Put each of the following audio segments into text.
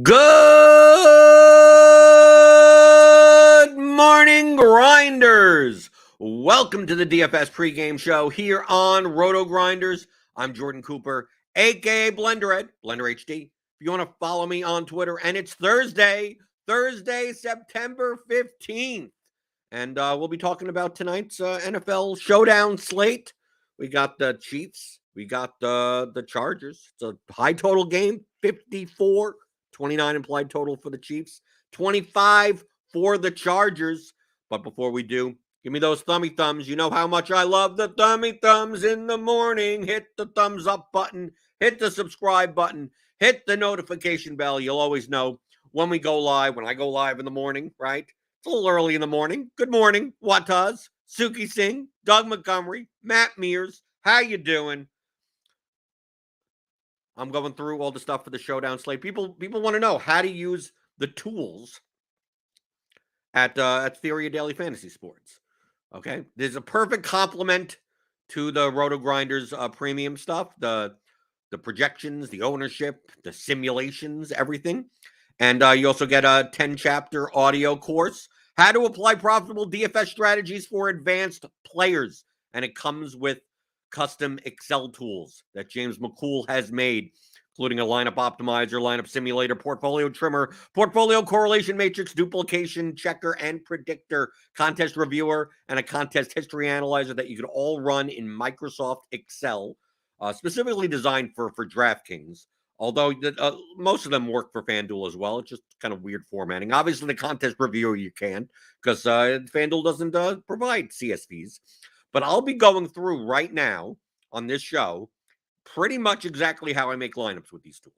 Good morning, grinders. Welcome to the DFS pregame show here on RotoGrinders. I'm Jordan Cooper, aka Blenderhead, Blender HD. If you want to follow me on Twitter, and it's Thursday, September 15th. And we'll be talking about tonight's NFL showdown slate. We got the Chiefs. We got the Chargers. It's a high total game, 54. 29 implied total for the Chiefs, 25 for the Chargers. But before we do, give me those thummy thumbs. You know how much I love the thummy thumbs in the morning. Hit the thumbs up button, hit the subscribe button, hit the notification bell. You'll always know when we go live, when I go live in the morning, right? It's a little early in the morning. Good morning, Wataz, Suki Singh, Doug Montgomery, Matt Mears. How you doing? I'm going through all the stuff for the showdown slate. People want to know how to use the tools at Theory of Daily Fantasy Sports. Okay, there's a perfect complement to the RotoGrinders premium stuff, the projections, the ownership, the simulations, everything. And you also get a 10-chapter audio course, how to apply profitable DFS strategies for advanced players. And it comes with custom Excel tools that James McCool has made, including a lineup optimizer, lineup simulator, portfolio trimmer, portfolio correlation matrix, duplication checker, and predictor, contest reviewer, and a contest history analyzer that you can all run in Microsoft Excel, specifically designed for DraftKings. Although most of them work for FanDuel as well. It's just kind of weird formatting. Obviously, the contest reviewer you can, because FanDuel doesn't provide CSVs. But I'll be going through right now on this show pretty much exactly how I make lineups with these tools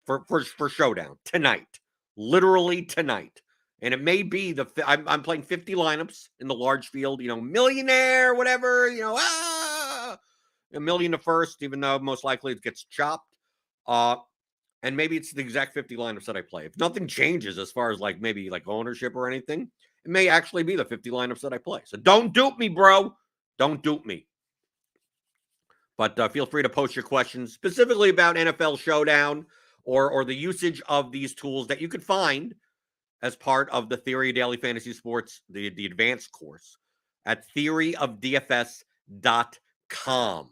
for showdown tonight, literally tonight. And it may be I'm playing 50 lineups in the large field, millionaire, whatever, a million to first, even though most likely it gets chopped. And maybe it's the exact 50 lineups that I play. If nothing changes as far as maybe ownership or anything, it may actually be the 50 lineups that I play. So don't dupe me, bro. Don't dupe me. But feel free to post your questions specifically about NFL Showdown or the usage of these tools that you could find as part of the Theory of Daily Fantasy Sports, the advanced course at theoryofdfs.com.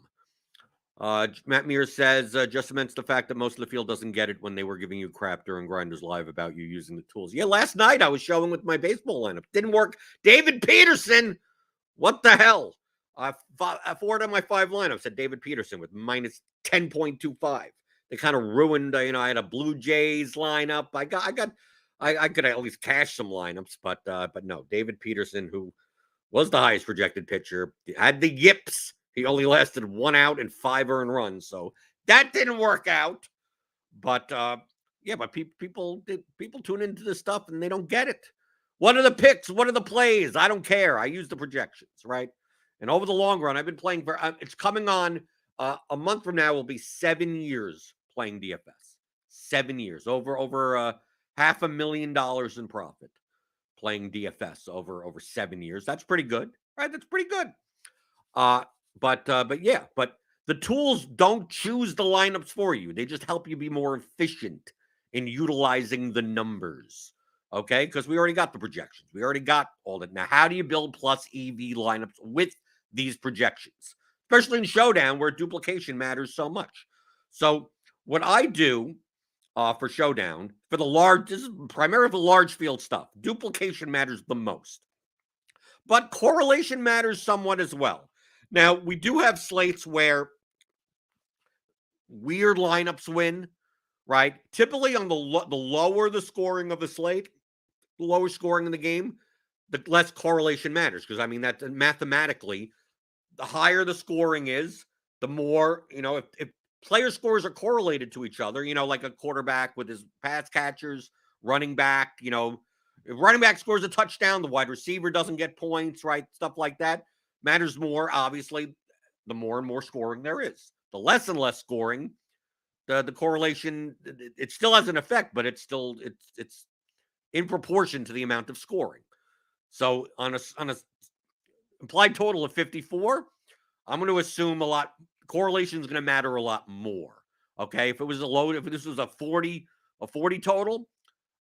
Matt Mears says, just cements the fact that most of the field doesn't get it when they were giving you crap during Grinders Live about you using the tools. Yeah, last night I was showing with my baseball lineup. Didn't work. David Peterson, what the hell? I forward on my 5 lineups at David Peterson with minus 10.25. They kind of ruined, I had a Blue Jays lineup. I could at least cash some lineups, but no, David Peterson, who was the highest projected pitcher, had the yips. He only lasted 1 out and 5 earned runs, so that didn't work out. But yeah, but people tune into this stuff and they don't get it. What are the picks? What are the plays? I don't care. I use the projections, right? And over the long run, I've been playing for, it's coming on a month from now will be 7 years playing DFS. 7 years, over $500,000 in profit playing DFS over 7 years. That's pretty good, right? That's pretty good. But the tools don't choose the lineups for you. They just help you be more efficient in utilizing the numbers. Okay, because we already got the projections. We already got all that. Now, how do you build plus EV lineups with these projections, especially in Showdown where duplication matters so much? So what I do for Showdown, this is primarily for large field stuff. Duplication matters the most, but correlation matters somewhat as well. Now, we do have slates where weird lineups win, right? Typically on the lower the scoring of the slate, the lower scoring in the game, the less correlation matters. Because, that mathematically, the higher the scoring is, the more, if player scores are correlated to each other, like a quarterback with his pass catchers, running back, if running back scores a touchdown, the wide receiver doesn't get points, right? Stuff like that matters more, obviously, the more and more scoring there is. The less and less scoring, the correlation, it still has an effect, but it's in proportion to the amount of scoring. So on a implied total of 54, I'm going to assume correlation is going to matter a lot more. Okay, if this was a 40 a 40 total,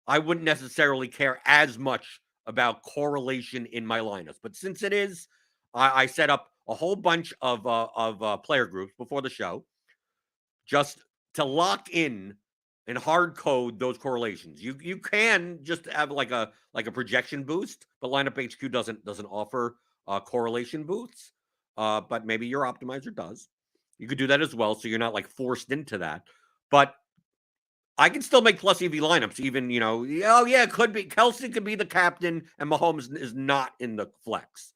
I wouldn't necessarily care as much about correlation in my lineups. But since it is, I set up a whole bunch of player groups before the show just to lock in and hard code those correlations. You can just have like a projection boost, but Lineup HQ doesn't offer correlation boosts. But maybe your optimizer does. You could do that as well, so you're not like forced into that. But I can still make plus EV lineups, even, oh yeah, it could be Kelsey could be the captain and Mahomes is not in the flex.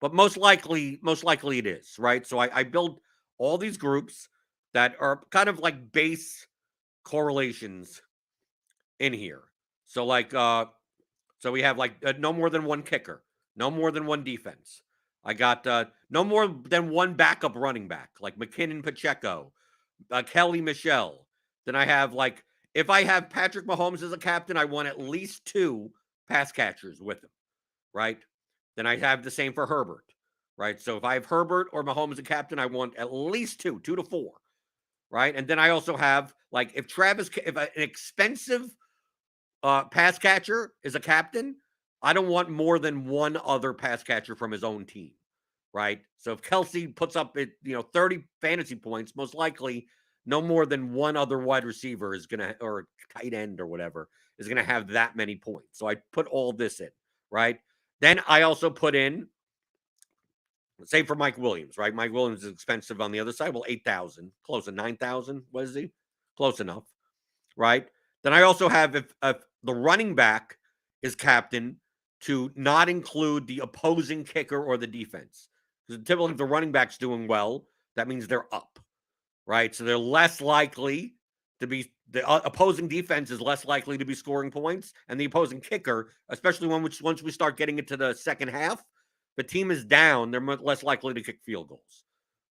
But most likely it is, right? So I build all these groups that are kind of like base correlations in here. So so we have like no more than one kicker, no more than one defense. I got no more than one backup running back, like McKinnon, Pacheco, Kelly, Michelle. Then I have like, if I have Patrick Mahomes as a captain, I want at least 2 pass catchers with him, right? Then I have the same for Herbert, right? So if I have Herbert or Mahomes as a captain, I want at least 2 to 4, right? And then I also have, like, if an expensive pass catcher is a captain, I don't want more than one other pass catcher from his own team, right? So if Kelsey puts up 30 fantasy points, most likely no more than one other wide receiver is going to, or tight end or whatever, is going to have that many points. So I put all this in, right? Then I also put in, say for Mike Williams, right? Mike Williams is expensive on the other side. Well, 8,000, close to 9,000. What is he? Close enough, right? Then I also have, if the running back is captain, to not include the opposing kicker or the defense. Because typically if the running back's doing well, that means they're up, right? So they're less likely to be, the opposing defense is less likely to be scoring points, and the opposing kicker, especially once we start getting into the second half, the team is down, they're less likely to kick field goals.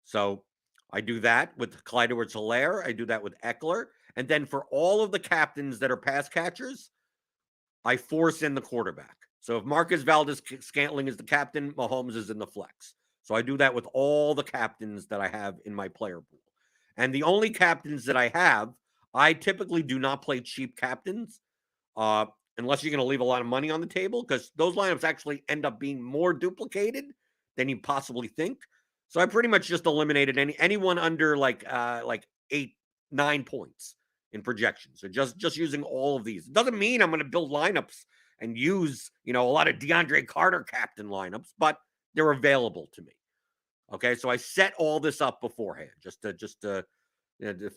So I do that with Clyde Edwards-Helaire. I do that with Eckler. And then for all of the captains that are pass catchers, I force in the quarterback. So if Marcus Valdes-Scantling is the captain, Mahomes is in the flex. So I do that with all the captains that I have in my player pool. And the only captains that I have, I typically do not play cheap captains unless you're going to leave a lot of money on the table, because those lineups actually end up being more duplicated than you possibly think. So I pretty much just eliminated anyone under like 8, 9 points in projections. So just using all of these. It doesn't mean I'm going to build lineups and use, a lot of DeAndre Carter captain lineups, but they're available to me. Okay, so I set all this up beforehand just to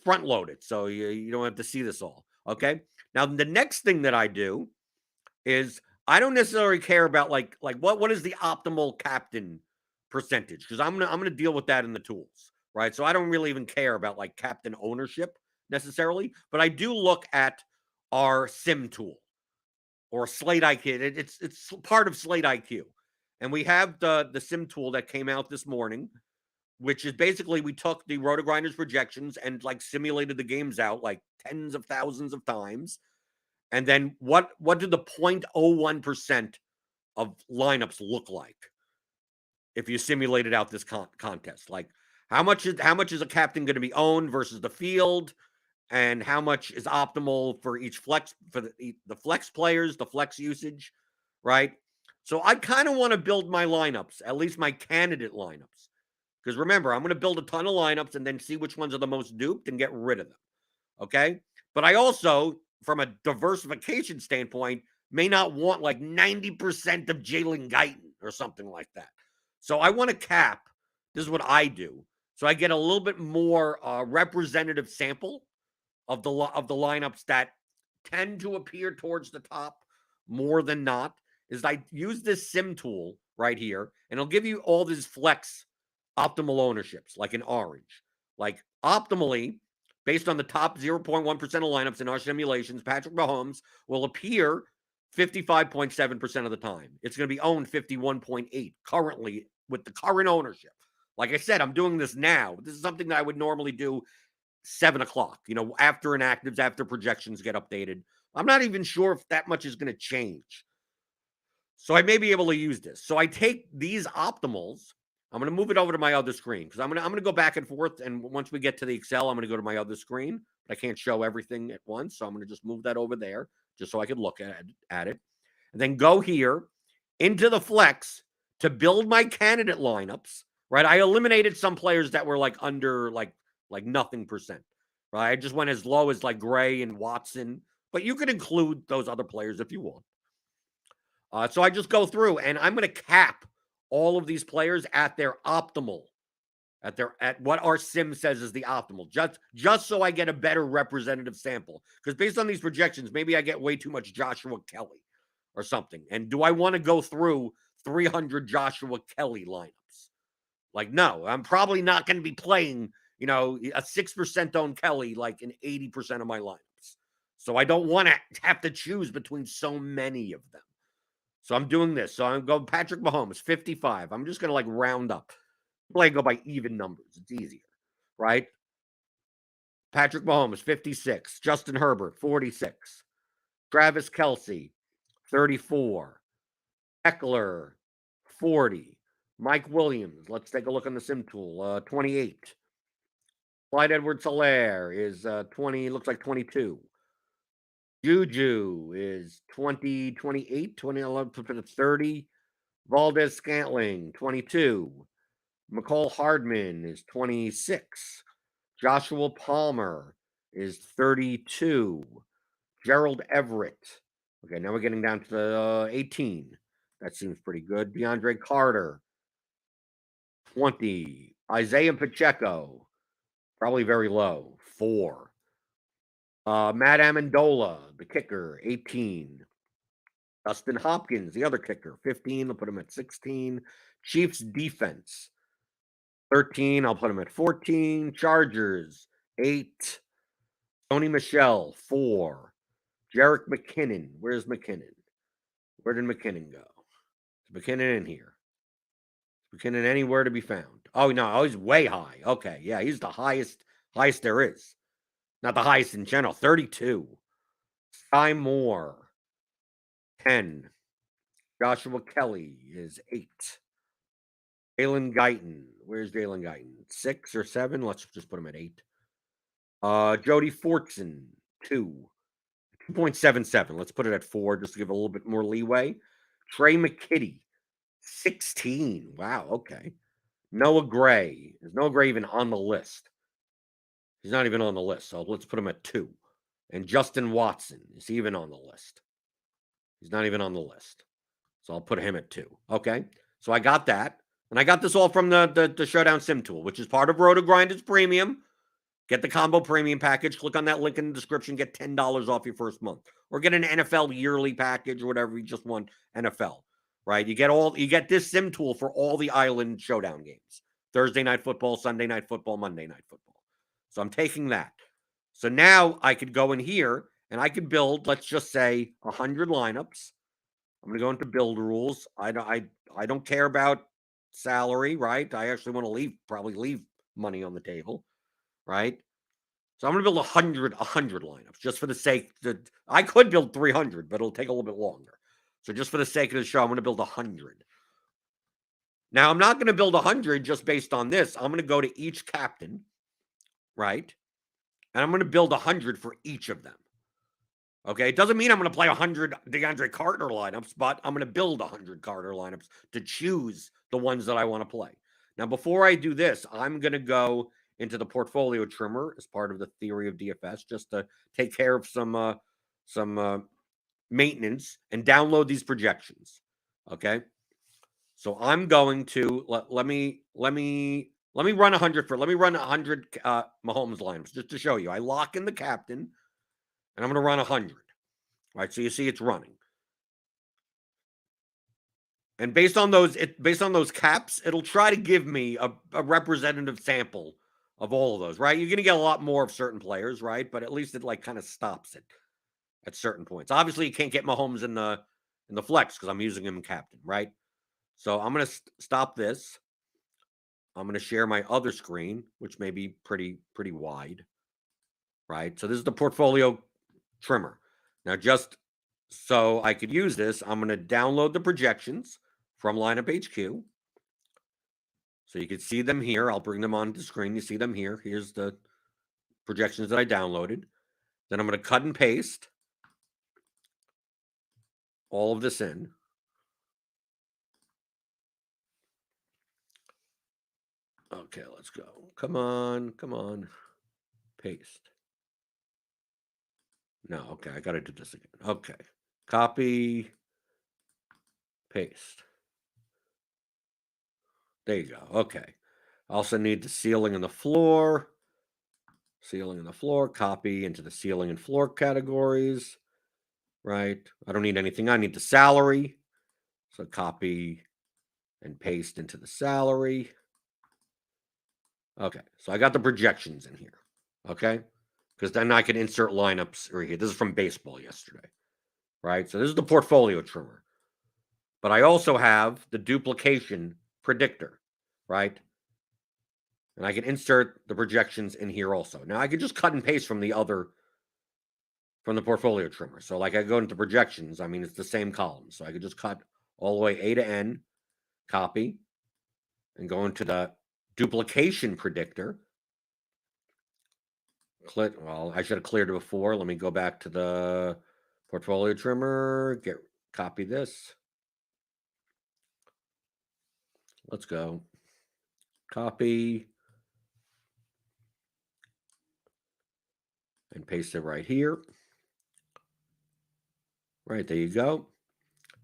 front load it, so you don't have to see this all. Okay, now the next thing that I do is I don't necessarily care about like what is the optimal captain percentage, because I'm gonna deal with that in the tools, right? So I don't really even care about like captain ownership necessarily, but I do look at our sim tool or Slate IQ. It's part of Slate IQ, and we have the sim tool that came out this morning, which is basically we took the RotoGrinders projections and like simulated the games out like tens of thousands of times. And then what did the 0.01% of lineups look like if you simulated out this contest? Like how much is a captain going to be owned versus the field, and how much is optimal for each flex, for the flex players, the flex usage, right? So I kind of want to build my lineups, at least my candidate lineups. Because remember, I'm going to build a ton of lineups and then see which ones are the most duped and get rid of them. Okay? But I also, from a diversification standpoint, may not want like 90% of Jalen Guyton or something like that. So I want to cap. This is what I do. So I get a little bit more representative sample of the lineups that tend to appear towards the top more than not. Is I use this sim tool right here, and it'll give you all these flex optimal ownerships, like in orange. Like optimally, based on the top 0.1% of lineups in our simulations, Patrick Mahomes will appear 55.7% of the time. It's going to be owned 51.8 currently with the current ownership. Like I said, I'm doing this now. This is something that I would normally do 7 o'clock, after inactives, after projections get updated. I'm not even sure if that much is going to change. So I may be able to use this. So I take these optimals, I'm going to move it over to my other screen because I'm going to go back and forth. And once we get to the Excel, I'm going to go to my other screen. But I can't show everything at once. So I'm going to just move that over there just so I can look at it. And then go here into the flex to build my candidate lineups, right? I eliminated some players that were like under like nothing percent, right? I just went as low as like Gray and Watson, but you could include those other players if you want. So I just go through and I'm going to cap all of these players at their optimal, at what our sim says is the optimal, just so I get a better representative sample. Because based on these projections, maybe I get way too much Joshua Kelly or something. And do I want to go through 300 Joshua Kelly lineups? Like, no, I'm probably not going to be playing, a 6% on Kelly like in 80% of my lineups. So I don't want to have to choose between so many of them. So I'm doing this. So I'm going Patrick Mahomes, 55. I'm just going to like round up. Play go by even numbers. It's easier, right? Patrick Mahomes, 56. Justin Herbert, 46. Travis Kelce, 34. Eckler, 40. Mike Williams, let's take a look on the sim tool, 28. Clyde Edwards-Helaire is 20, looks like 22. Juju is 20, 28, 20, 30. Valdez Scantling, 22. McCall Hardman is 26. Joshua Palmer is 32. Gerald Everett. Okay, now we're getting down to the 18. That seems pretty good. DeAndre Carter, 20. Isaiah Pacheco, probably very low, 4. Matt Amendola, the kicker, 18. Dustin Hopkins, the other kicker, 15. I'll put him at 16. Chiefs defense, 13. I'll put him at 14. Chargers, 8. Tony Michel, 4. Jerick McKinnon. Where's McKinnon? Where did McKinnon go? Is McKinnon in here? Is McKinnon anywhere to be found? Oh, no. Oh, he's way high. Okay. Yeah, he's the highest there is. Not the highest in general. 32. Sky Moore, 10. Joshua Kelly is 8. Jalen Guyton. Where's Jalen Guyton? 6 or 7? Let's just put him at 8. Jody Fortson, 2. 2.77. Let's put it at 4 just to give a little bit more leeway. Trey McKitty, 16. Wow, okay. Noah Gray. Is Noah Gray even on the list? He's not even on the list, so let's put him at 2. And Justin Watson, is he even on the list? He's not even on the list. So I'll put him at 2. Okay, so I got that. And I got this all from the Showdown Sim tool, which is part of RotoGrinders Premium. Get the combo premium package. Click on that link in the description. Get $10 off your first month. Or get an NFL yearly package or whatever. You just want NFL, right? You get this sim tool for all the Island Showdown games. Thursday Night Football, Sunday Night Football, Monday Night Football. So I'm taking that. So now I could go in here and I could build, let's just say, 100 lineups. I'm going to go into build rules. I don't care about salary, right? I actually want to probably leave money on the table. Right? So I'm going to build 100 lineups just for the sake that I could build 300, but it'll take a little bit longer. So just for the sake of the show, I'm going to build 100. Now, I'm not going to build 100 just based on this. I'm going to go to each captain, right? And I'm going to build 100 for each of them. Okay? It doesn't mean I'm going to play 100 DeAndre Carter lineups, but I'm going to build 100 Carter lineups to choose the ones that I want to play. Now, before I do this, I'm going to go into the portfolio trimmer as part of the theory of DFS, just to take care of some maintenance and download these projections. Okay, so I'm going to let me run 100 Mahomes lineups just to show you. I lock in the captain, and I'm going to run 100. Right, so you see it's running. And based on those caps, it'll try to give me a representative sample of all of those, right? You're going to get a lot more of certain players, right? But at least it like kind of stops it at certain points. Obviously, you can't get Mahomes in the flex because I'm using him in captain, right? So I'm going to stop this. I'm going to share my other screen, which may be pretty wide, right? So this is the portfolio trimmer. Now, just so I could use this, I'm going to download the projections from Lineup HQ. So So you can see them here. I'll bring them on the screen. You see them here. Here's the projections that I downloaded. Then I'm going to cut and paste all of this in. Okay, let's go. Come on. Paste. No, okay, I got to do this again. Okay. Copy, paste. There you go. Okay. I also need the ceiling and the floor. Ceiling and the floor. Copy into the ceiling and floor categories. Right? I don't need anything. I need the salary. So copy and paste into the salary. Okay. So I got the projections in here. Okay. Because then I can insert lineups right here. This is from baseball yesterday. Right? So this is the portfolio trimmer. But I also have the duplication predictor. Right? And I can insert the projections in here also. Now I can just cut and paste from the portfolio trimmer. So like I go into projections, I mean, it's the same column. So I could just cut all the way A to N, copy, and go into the duplication predictor. Well, I should have cleared it before. Let me go back to the portfolio trimmer, copy this. Let's go. Copy. And paste it right here. Right, there you go.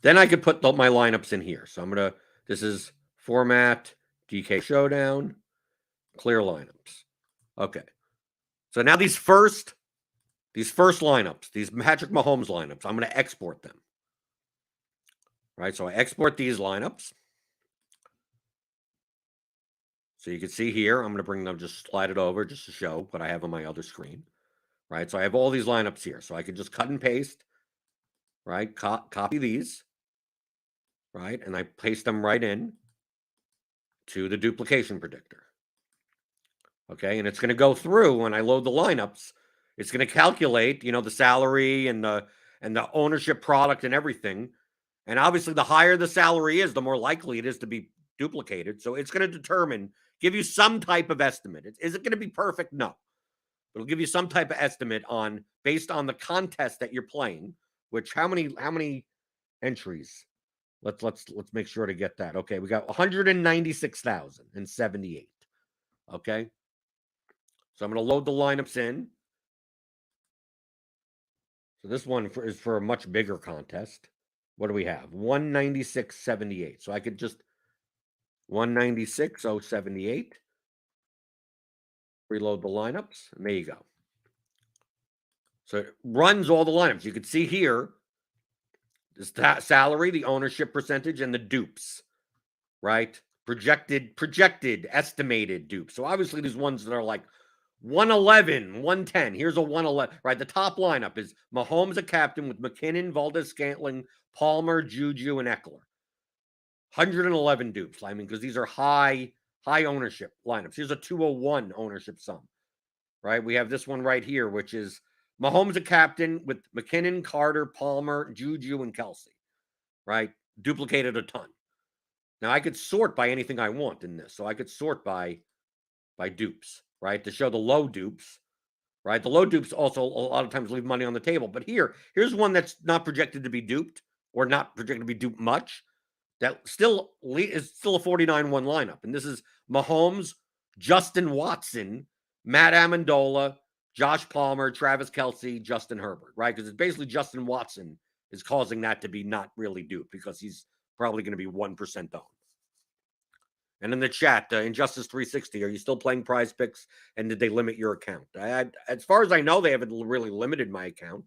Then I could put my lineups in here. So this is format, DK Showdown, clear lineups. Okay. So now these first lineups, these Patrick Mahomes lineups, I'm going to export them. Right, so I export these lineups. So you can see here, I'm going to bring them, just slide it over just to show what I have on my other screen. Right, so I have all these lineups here. So I can just cut and paste, right, copy these, right, and I paste them right in to the duplication predictor. Okay, and it's going to go through when I load the lineups. It's going to calculate, the salary and the ownership product and everything. And obviously, the higher the salary is, the more likely it is to be duplicated. So it's going to give you some type of estimate. Is it going to be perfect? No. It'll give you some type of estimate based on the contest that you're playing. Which how many entries? Let's make sure to get that. Okay, we got 196,078. Okay. So I'm going to load the lineups in. So this one is for a much bigger contest. What do we have? 196.78. So I could just 196.078. Reload the lineups. And there you go. So it runs all the lineups. You can see here this salary, the ownership percentage, and the dupes. Right? Projected, estimated dupes. So obviously these ones that are like 111, 110. Here's a 111. Right, the top lineup is Mahomes, a captain, with McKinnon, Valdez-Scantling, Palmer, Juju, and Eckler. 111 dupes. I mean, because these are high ownership lineups. Here's a 201 ownership sum. Right, we have this one right here, which is Mahomes, a captain, with McKinnon, Carter, Palmer, Juju, and Kelsey. Right, duplicated a ton. Now I could sort by anything I want in this. So I could sort by dupes, right? To show the low dupes, right? The low dupes also a lot of times leave money on the table. But here's one that's not projected to be duped or not projected to be duped much. That is still a 49-1 lineup. And this is Mahomes, Justin Watson, Matt Amendola, Josh Palmer, Travis Kelsey, Justin Herbert, right? Because it's basically Justin Watson is causing that to be not really duped because he's probably going to be 1% owned. And in the chat, Injustice 360, are you still playing Prize Picks? And did they limit your account? As far as I know, they haven't really limited my account.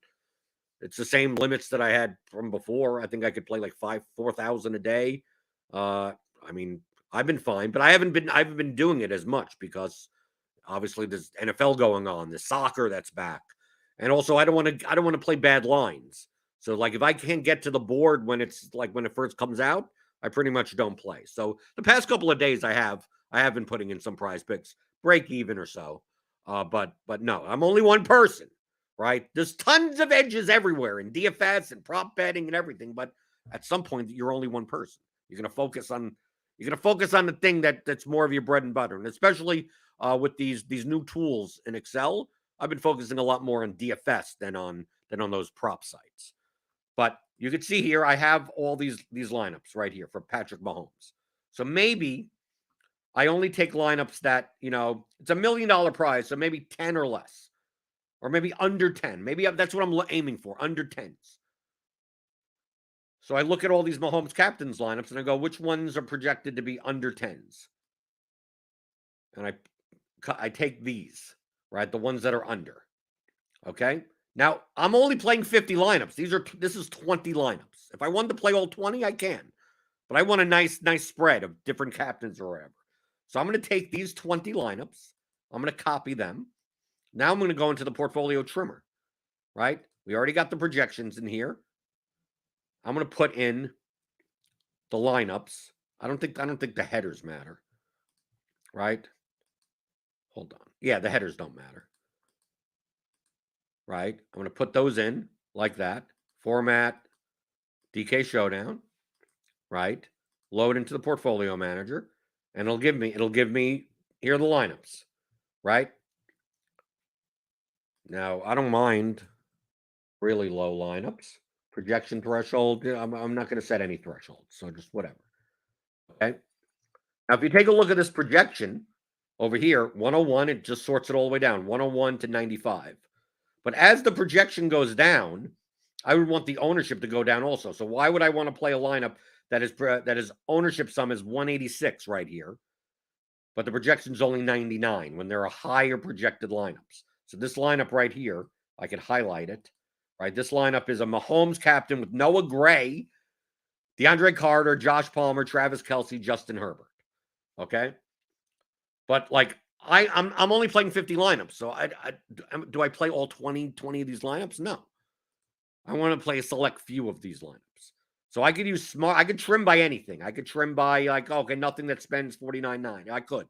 It's the same limits that I had from before. I think I could play like 4,000 a day. I mean, I've been fine, but I haven't been doing it as much because obviously there's NFL going on, there's soccer that's back, and also I don't want to play bad lines. So like if I can't get to the board when it first comes out, I pretty much don't play. So the past couple of days I have been putting in some Prize Picks, break even or so. But no, I'm only one person, right? There's tons of edges everywhere in DFS and prop betting and everything. But at some point, you're only one person. You're going to focus on You're going to focus on the thing that's more of your bread and butter. And especially with these new tools in Excel, I've been focusing a lot more on DFS than on those prop sites. But you can see here, I have all these lineups right here for Patrick Mahomes. So maybe I only take lineups that, it's $1 million prize, so maybe 10 or less, or maybe under 10. Maybe that's what I'm aiming for, under 10s. So I look at all these Mahomes captains lineups and I go, which ones are projected to be under 10s? And I take these, right? The ones that are under. Okay? Now, I'm only playing 50 lineups. This is 20 lineups. If I wanted to play all 20, I can. But I want a nice spread of different captains or whatever. So I'm going to take these 20 lineups. I'm going to copy them. Now I'm going to go into the portfolio trimmer, right? We already got the projections in here. I'm going to put in the lineups. I don't think the headers matter, right? Hold on. Yeah, the headers don't matter, right? I'm going to put those in like that. Format, DK Showdown, right? Load into the portfolio manager, and it'll give me here are the lineups, right? Now, I don't mind really low lineups. Projection threshold, I'm not going to set any threshold, so just whatever. Okay. Now, if you take a look at this projection over here, 101, it just sorts it all the way down, 101 to 95. But as the projection goes down, I would want the ownership to go down also. So why would I want to play a lineup that is ownership sum is 186 right here, but the projection is only 99 when there are higher projected lineups? So this lineup right here, I could highlight it, right? This lineup is a Mahomes captain with Noah Gray, DeAndre Carter, Josh Palmer, Travis Kelce, Justin Herbert. Okay, but like I'm only playing 50 lineups, so do I play all 20 of these lineups? No, I want to play a select few of these lineups. So I could use smart. I could trim by anything. I could trim by like, okay, nothing that spends 49.9. I could.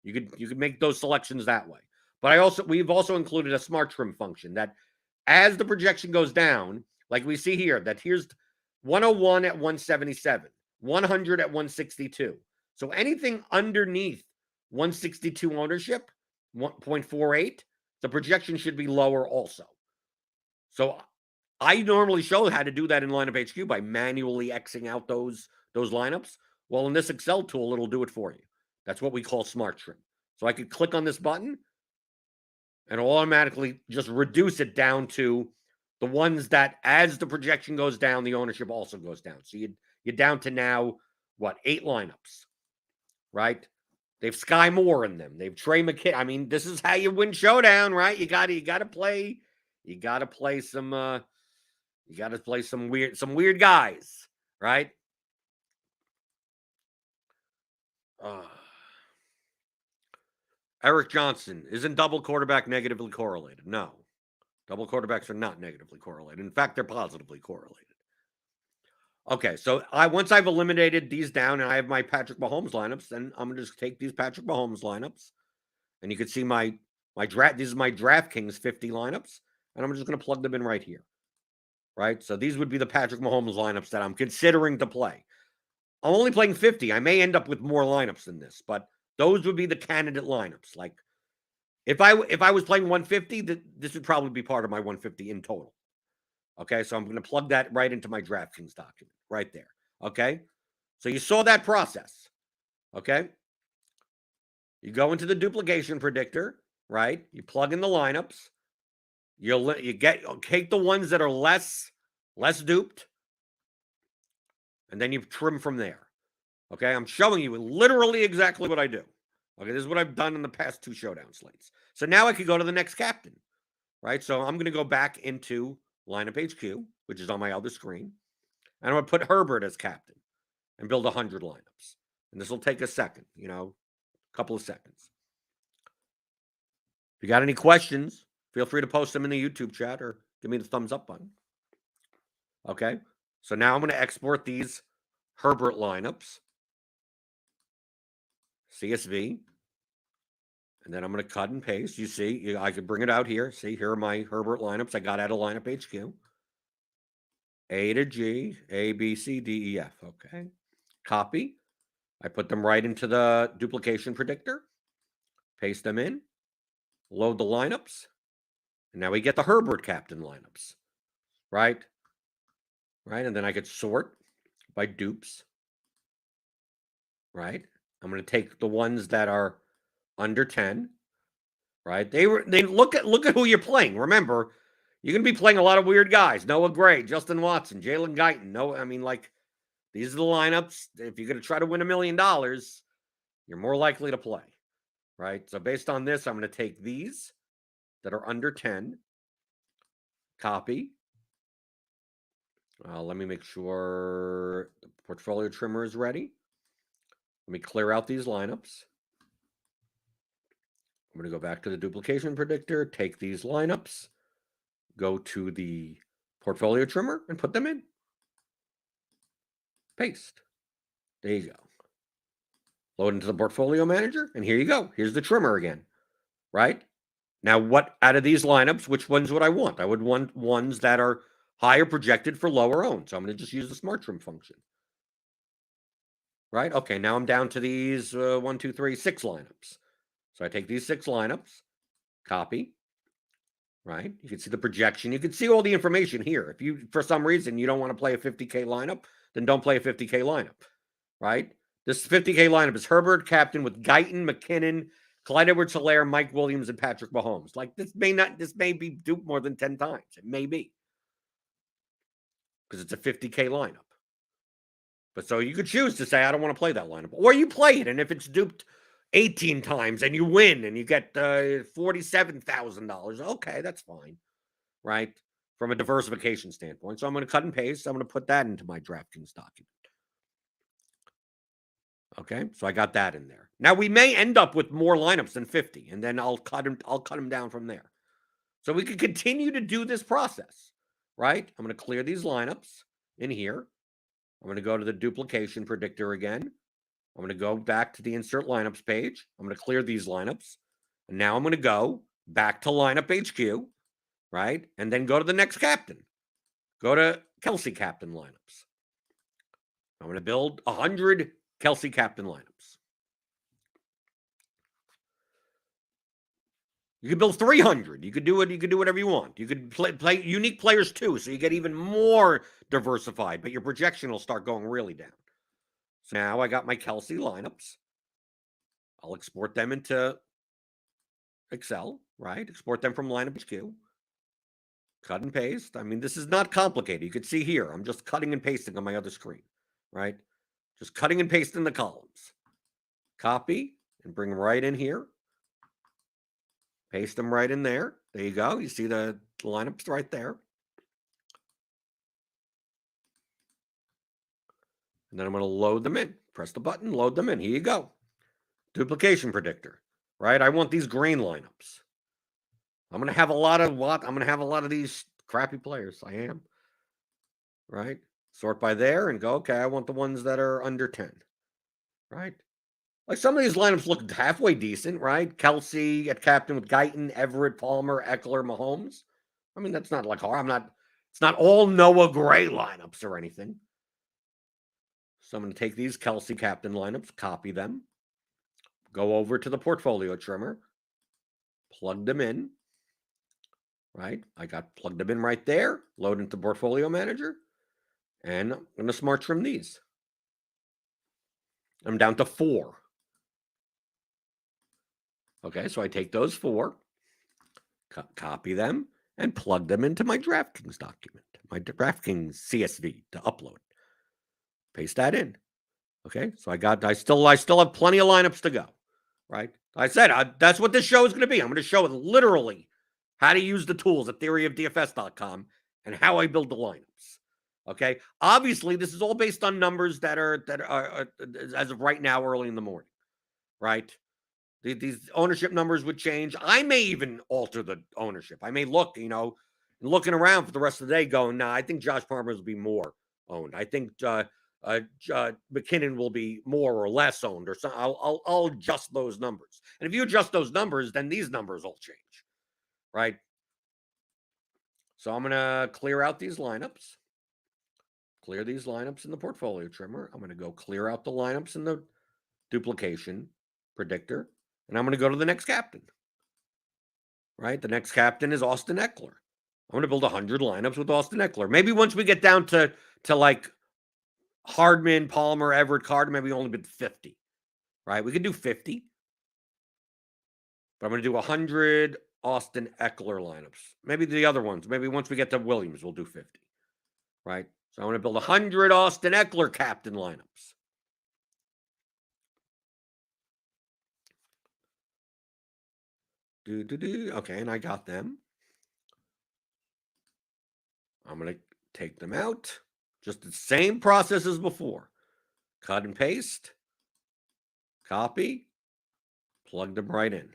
You could make those selections that way. But we've also included a smart trim function that as the projection goes down, like we see here, that here's 101 at 177, 100 at 162. So anything underneath 162 ownership, 1.48, the projection should be lower also. So I normally show how to do that in Lineup HQ by manually Xing out those lineups. Well, in this Excel tool, it'll do it for you. That's what we call smart trim. So I could click on this button and it'll automatically just reduce it down to the ones that, as the projection goes down, the ownership also goes down. So you're down to now, 8 lineups, right? They've Sky Moore in them. They've Trey McKinnon. I mean, this is how you win Showdown, right? You got to play some weird guys, right? Eric Johnson, isn't double quarterback negatively correlated? No. Double quarterbacks are not negatively correlated. In fact, they're positively correlated. Okay, so once I've eliminated these down and I have my Patrick Mahomes lineups, then I'm going to just take these Patrick Mahomes lineups. And you can see my draft. This is my DraftKings 50 lineups. And I'm just going to plug them in right here. Right? So these would be the Patrick Mahomes lineups that I'm considering to play. I'm only playing 50. I may end up with more lineups than this, but those would be the candidate lineups. Like if I was playing 150, this would probably be part of my 150 in total. Okay, so I'm going to plug that right into my DraftKings document right there. Okay, so you saw that process. Okay, you go into the duplication predictor, right? You plug in the lineups. You take the ones that are less duped, and then you trim from there. Okay, I'm showing you literally exactly what I do. Okay, this is what I've done in the past 2 showdown slates. So now I could go to the next captain, right? So I'm going to go back into Lineup HQ, which is on my other screen, and I'm going to put Herbert as captain and build 100 lineups. And this will take a second, a couple of seconds. If you got any questions, feel free to post them in the YouTube chat or give me the thumbs up button. Okay, so now I'm going to export these Herbert lineups, CSV, and then I'm going to cut and paste. You see, I could bring it out here. See, here are my Herbert lineups I got out of Lineup HQ. A to G, A, B, C, D, E, F. Okay. Copy. I put them right into the duplication predictor, paste them in, load the lineups, and now we get the Herbert captain lineups, right? Right, and then I could sort by dupes, right? I'm going to take the ones that are under 10, right? They look at who you're playing. Remember, you're going to be playing a lot of weird guys. Noah Gray, Justin Watson, Jalen Guyton. No, I mean, like, these are the lineups. If you're going to try to win $1 million, you're more likely to play, right? So based on this, I'm going to take these that are under 10, copy. Let me make sure the portfolio trimmer is ready. Let me clear out these lineups. I'm going to go back to the duplication predictor, take these lineups, go to the portfolio trimmer, and put them in. Paste. There you go. Load into the portfolio manager, and here you go. Here's the trimmer again, right? Now, what out of these lineups, which ones would I want? I would want ones that are higher projected for lower owned. So I'm going to just use the smart trim function. Right? Okay, now I'm down to these 6 lineups. So I take these 6 lineups, copy, right? You can see the projection. You can see all the information here. If you, for some reason, you don't want to play a 50K lineup, then don't play a 50K lineup, right? This 50K lineup is Herbert, captain with Guyton, McKinnon, Clyde Edwards-Helaire, Mike Williams, and Patrick Mahomes. Like, this may be duped more than 10 times. It may be. Because it's a 50K lineup. But so you could choose to say, I don't want to play that lineup. Or you play it, and if it's duped 18 times and you win and you get $47,000, okay, that's fine, right? From a diversification standpoint. So I'm going to cut and paste. I'm going to put that into my DraftKings document. Okay, so I got that in there. Now we may end up with more lineups than 50, and then I'll cut them down from there. So we can continue to do this process, right? I'm going to clear these lineups in here. I'm going to go to the duplication predictor again. I'm going to go back to the insert lineups page. I'm going to clear these lineups. And now I'm going to go back to lineup HQ, right? And then go to the next captain. Go to Kelsey captain lineups. I'm going to build 100 Kelsey captain lineups. You could build 300. You could do it. You could do whatever you want. You could play unique players too, so you get even more diversified, but your projection will start going really down. So now I got my Kelsey lineups. I'll export them into Excel, right? Export them from lineup HQ. Cut and paste. I mean, this is not complicated. You can see here, I'm just cutting and pasting on my other screen, right? Just cutting and pasting the columns. Copy and bring them right in here. Paste them right in there. There you go. You see the lineups right there. And then I'm going to load them in. Press the button, load them in. Here you go. Duplication predictor, right? I want these green lineups. I'm going to have a lot of what? I'm going to have a lot of these crappy players. I am. Right? Sort by there and go, okay, I want the ones that are under 10. Right? Like some of these lineups look halfway decent, right? Kelsey at captain with Guyton, Everett, Palmer, Eckler, Mahomes. I mean, that's not like hard. It's not all Noah Gray lineups or anything. So I'm going to take these Kelsey captain lineups, copy them, go over to the portfolio trimmer, plug them in, right? I got plugged them in right there, load into the portfolio manager, and I'm going to smart trim these. I'm down to 4. Okay, so I take those 4, copy them, and plug them into my DraftKings document, my DraftKings CSV to upload. Paste that in. Okay, so I still have plenty of lineups to go, right? I said that's what this show is going to be. I'm going to show it literally how to use the tools at theoryofdfs.com and how I build the lineups. Okay, obviously this is all based on numbers that are as of right now early in the morning, right? These ownership numbers would change. I may even alter the ownership. I may look, looking around for the rest of the day going, nah, I think Josh Palmer will be more owned. I think McKinnon will be more or less owned, or something. I'll adjust those numbers. And if you adjust those numbers, then these numbers will change, right? So I'm going to clear out these lineups. Clear these lineups in the portfolio trimmer. I'm going to go clear out the lineups in the duplication predictor, and I'm going to go to the next captain. Right? The next captain is Austin Eckler. I'm going to build 100 lineups with Austin Eckler. Maybe once we get down to like Hardman, Palmer, Everett, Carter, maybe only bid 50. Right? We could do 50. But I'm going to do 100 Austin Eckler lineups. Maybe the other ones. Maybe once we get to Williams, we'll do 50. Right? So I'm going to build 100 Austin Eckler captain lineups. Okay, and I got them. I'm going to take them out. Just the same process as before. Cut and paste. Copy. Plug them right in.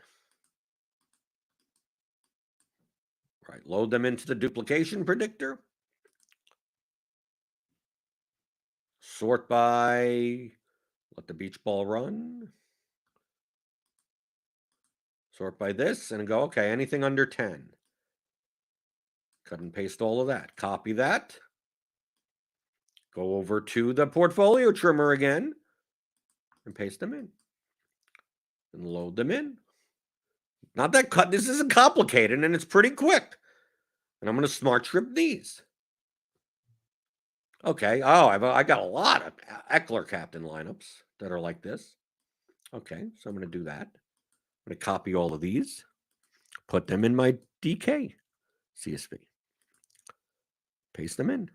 Right, load them into the duplication predictor. Sort by, let the beach ball run. Sort by this and go, okay, anything under 10. Cut and paste all of that. Copy that. Go over to the portfolio trimmer again and paste them in. And load them in. Not that cut. This isn't complicated and it's pretty quick. And I'm going to smart strip these. Okay. Oh, I got a lot of Eckler captain lineups that are like this. Okay. So I'm going to do that. I'm going to copy all of these. Put them in my DK CSV. Paste them in.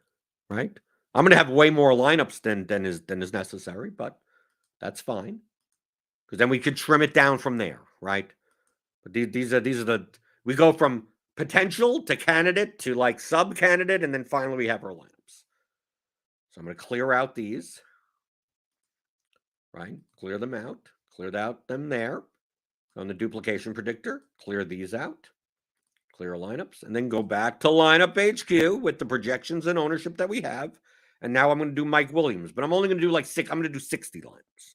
Right. I'm going to have way more lineups than is necessary, but that's fine. Because then we could trim it down from there, right? But these are we go from potential to candidate to like sub candidate, and then finally we have our lineups. So I'm going to clear out these, right? Clear them out, cleared out them there. On the duplication predictor, clear these out, clear lineups, and then go back to lineup HQ with the projections and ownership that we have. And now I'm going to do Mike Williams, but I'm only going to do like I'm going to do 60 lineups.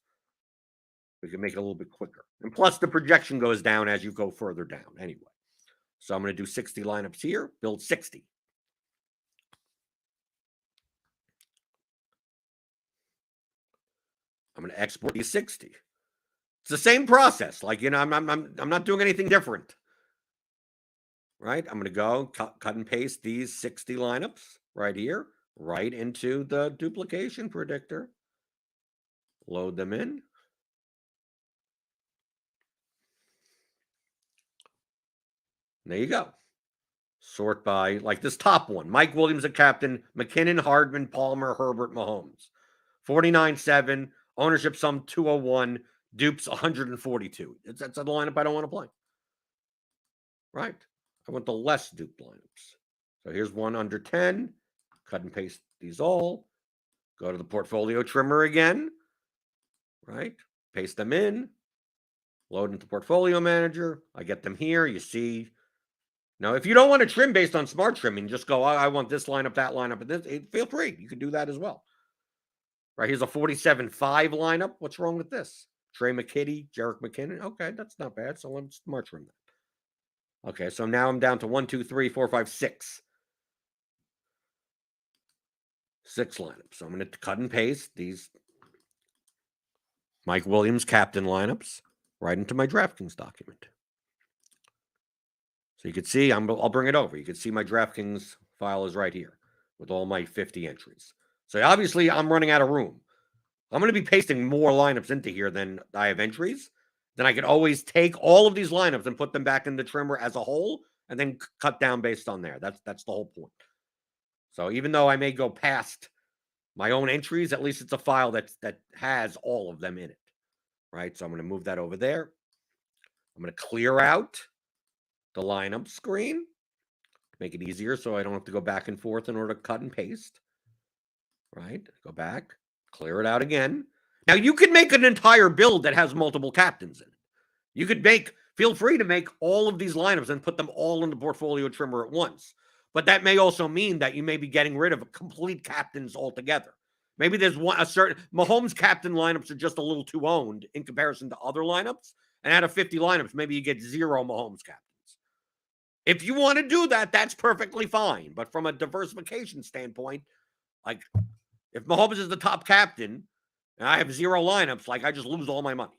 We can make it a little bit quicker. And plus the projection goes down as you go further down anyway. So I'm going to do 60 lineups here, build 60. I'm going to export these 60. It's the same process. Like, I'm not doing anything different. Right? I'm going to go cut and paste these 60 lineups right here, right into the duplication predictor. Load them in. There you go. Sort by, like this top one. Mike Williams at captain, McKinnon, Hardman, Palmer, Herbert, Mahomes. 49-7, ownership sum 201, dupes 142. That's a lineup I don't want to play. Right. I want the less dupe lineups. So here's one under 10. Cut and paste these all. Go to the portfolio trimmer again. Right. Paste them in. Load into portfolio manager. I get them here. You see. Now, if you don't want to trim based on smart trimming, just go, I want this lineup, that lineup, and this. Feel free. You can do that as well. Right, here's a 47-5 lineup. What's wrong with this? Trey McKitty, Jerick McKinnon. Okay, that's not bad. So let's smart trim that. Okay, so now I'm down to 1, 2, 3, 4, 5, 6. 6 lineups. So I'm going to cut and paste these Mike Williams captain lineups right into my DraftKings document. So you can see, I'll bring it over. You can see my DraftKings file is right here with all my 50 entries. So obviously I'm running out of room. I'm going to be pasting more lineups into here than I have entries. Then I could always take all of these lineups and put them back in the trimmer as a whole and then cut down based on there. That's the whole point. So even though I may go past my own entries, at least it's a file that has all of them in it. Right? So I'm going to move that over there. I'm going to clear out the lineup screen. Make it easier so I don't have to go back and forth in order to cut and paste. Right? Go back, clear it out again. Now, you could make an entire build that has multiple captains in it. You could feel free to make all of these lineups and put them all in the portfolio trimmer at once. But that may also mean that you may be getting rid of complete captains altogether. Maybe there's Mahomes captain lineups are just a little too owned in comparison to other lineups. And out of 50 lineups, maybe you get 0 Mahomes captains. If you want to do that, that's perfectly fine. But from a diversification standpoint, like if Mahomes is the top captain, and I have 0 lineups, like I just lose all my money,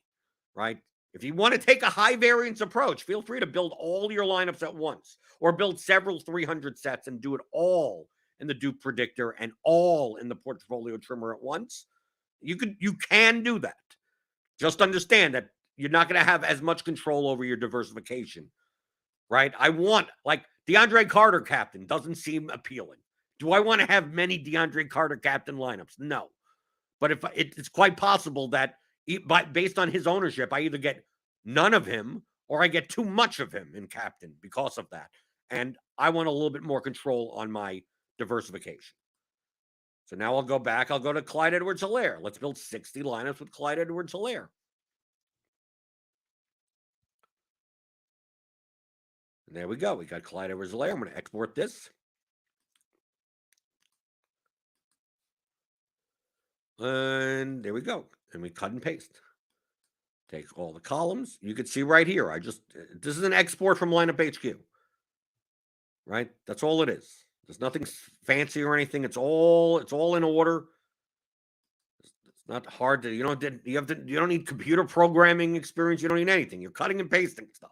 right? If you want to take a high variance approach, feel free to build all your lineups at once or build several 300 sets and do it all in the Dupe Predictor and all in the Portfolio Trimmer at once. You can do that. Just understand that you're not going to have as much control over your diversification, right? I want, like, DeAndre Carter captain doesn't seem appealing. Do I want to have many DeAndre Carter captain lineups? No. But if it's quite possible that based on his ownership, I either get none of him or I get too much of him in captain because of that. And I want a little bit more control on my diversification. So now I'll go back. I'll go to Clyde Edwards-Helaire. Let's build 60 lineups with Clyde Edwards-Helaire. And there we go. We got Clyde Edwards-Helaire. I'm going to export this. And there we go. And we cut and paste. Take all the columns. You can see right here. This is an export from Lineup HQ. Right? That's all it is. There's nothing fancy or anything. It's all in order. It's not hard to, you don't need computer programming experience. You don't need anything. You're cutting and pasting stuff.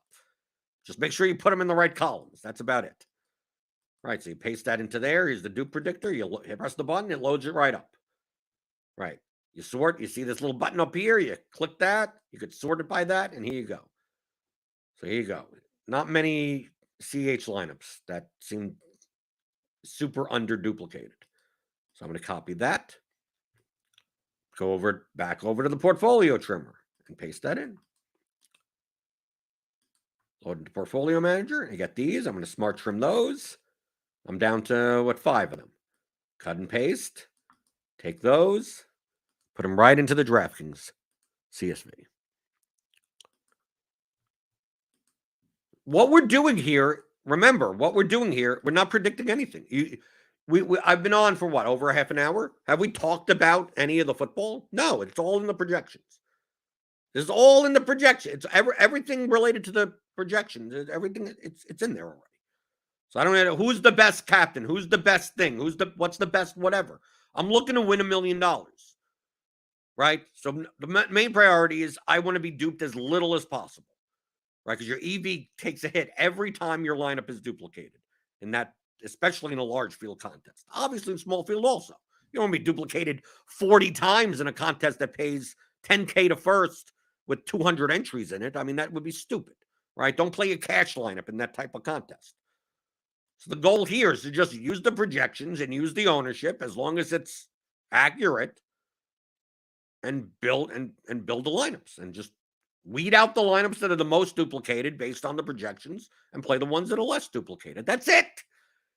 Just make sure you put them in the right columns. That's about it. Right. So you paste that into there. Here's the Dupe Predictor. You press the button. It loads it right up. Right. You sort. You see this little button up here. You click that. You could sort it by that. And here you go. So here you go. Not many CH lineups that seem super underduplicated. So I'm going to copy that. Go back over to the Portfolio Trimmer and paste that in. Load into Portfolio Manager. I got these. I'm going to smart trim those. I'm down to, 5 of them. Cut and paste. Take those. Put them right into the Draftkings CSV. What we're doing here, remember, we're not predicting anything. I've been on for over a half an hour. Have we talked about any of the football? No, it's all in the projections. This is all in the projection. It's everything related to the projection. Everything, it's in there already. So I don't know who's the best captain, who's the best thing, what's the best whatever. I'm looking to win $1 million. Right? So the main priority is I want to be duped as little as possible. Right? Because your EV takes a hit every time your lineup is duplicated. And that, especially in a large field contest. Obviously in small field also. You don't want to be duplicated 40 times in a contest that pays $10K to first with 200 entries in it. I mean, that would be stupid. Right? Don't play a cash lineup in that type of contest. So the goal here is to just use the projections and use the ownership as long as it's accurate and build the lineups and just weed out the lineups that are the most duplicated based on the projections and play the ones that are less duplicated. That's it.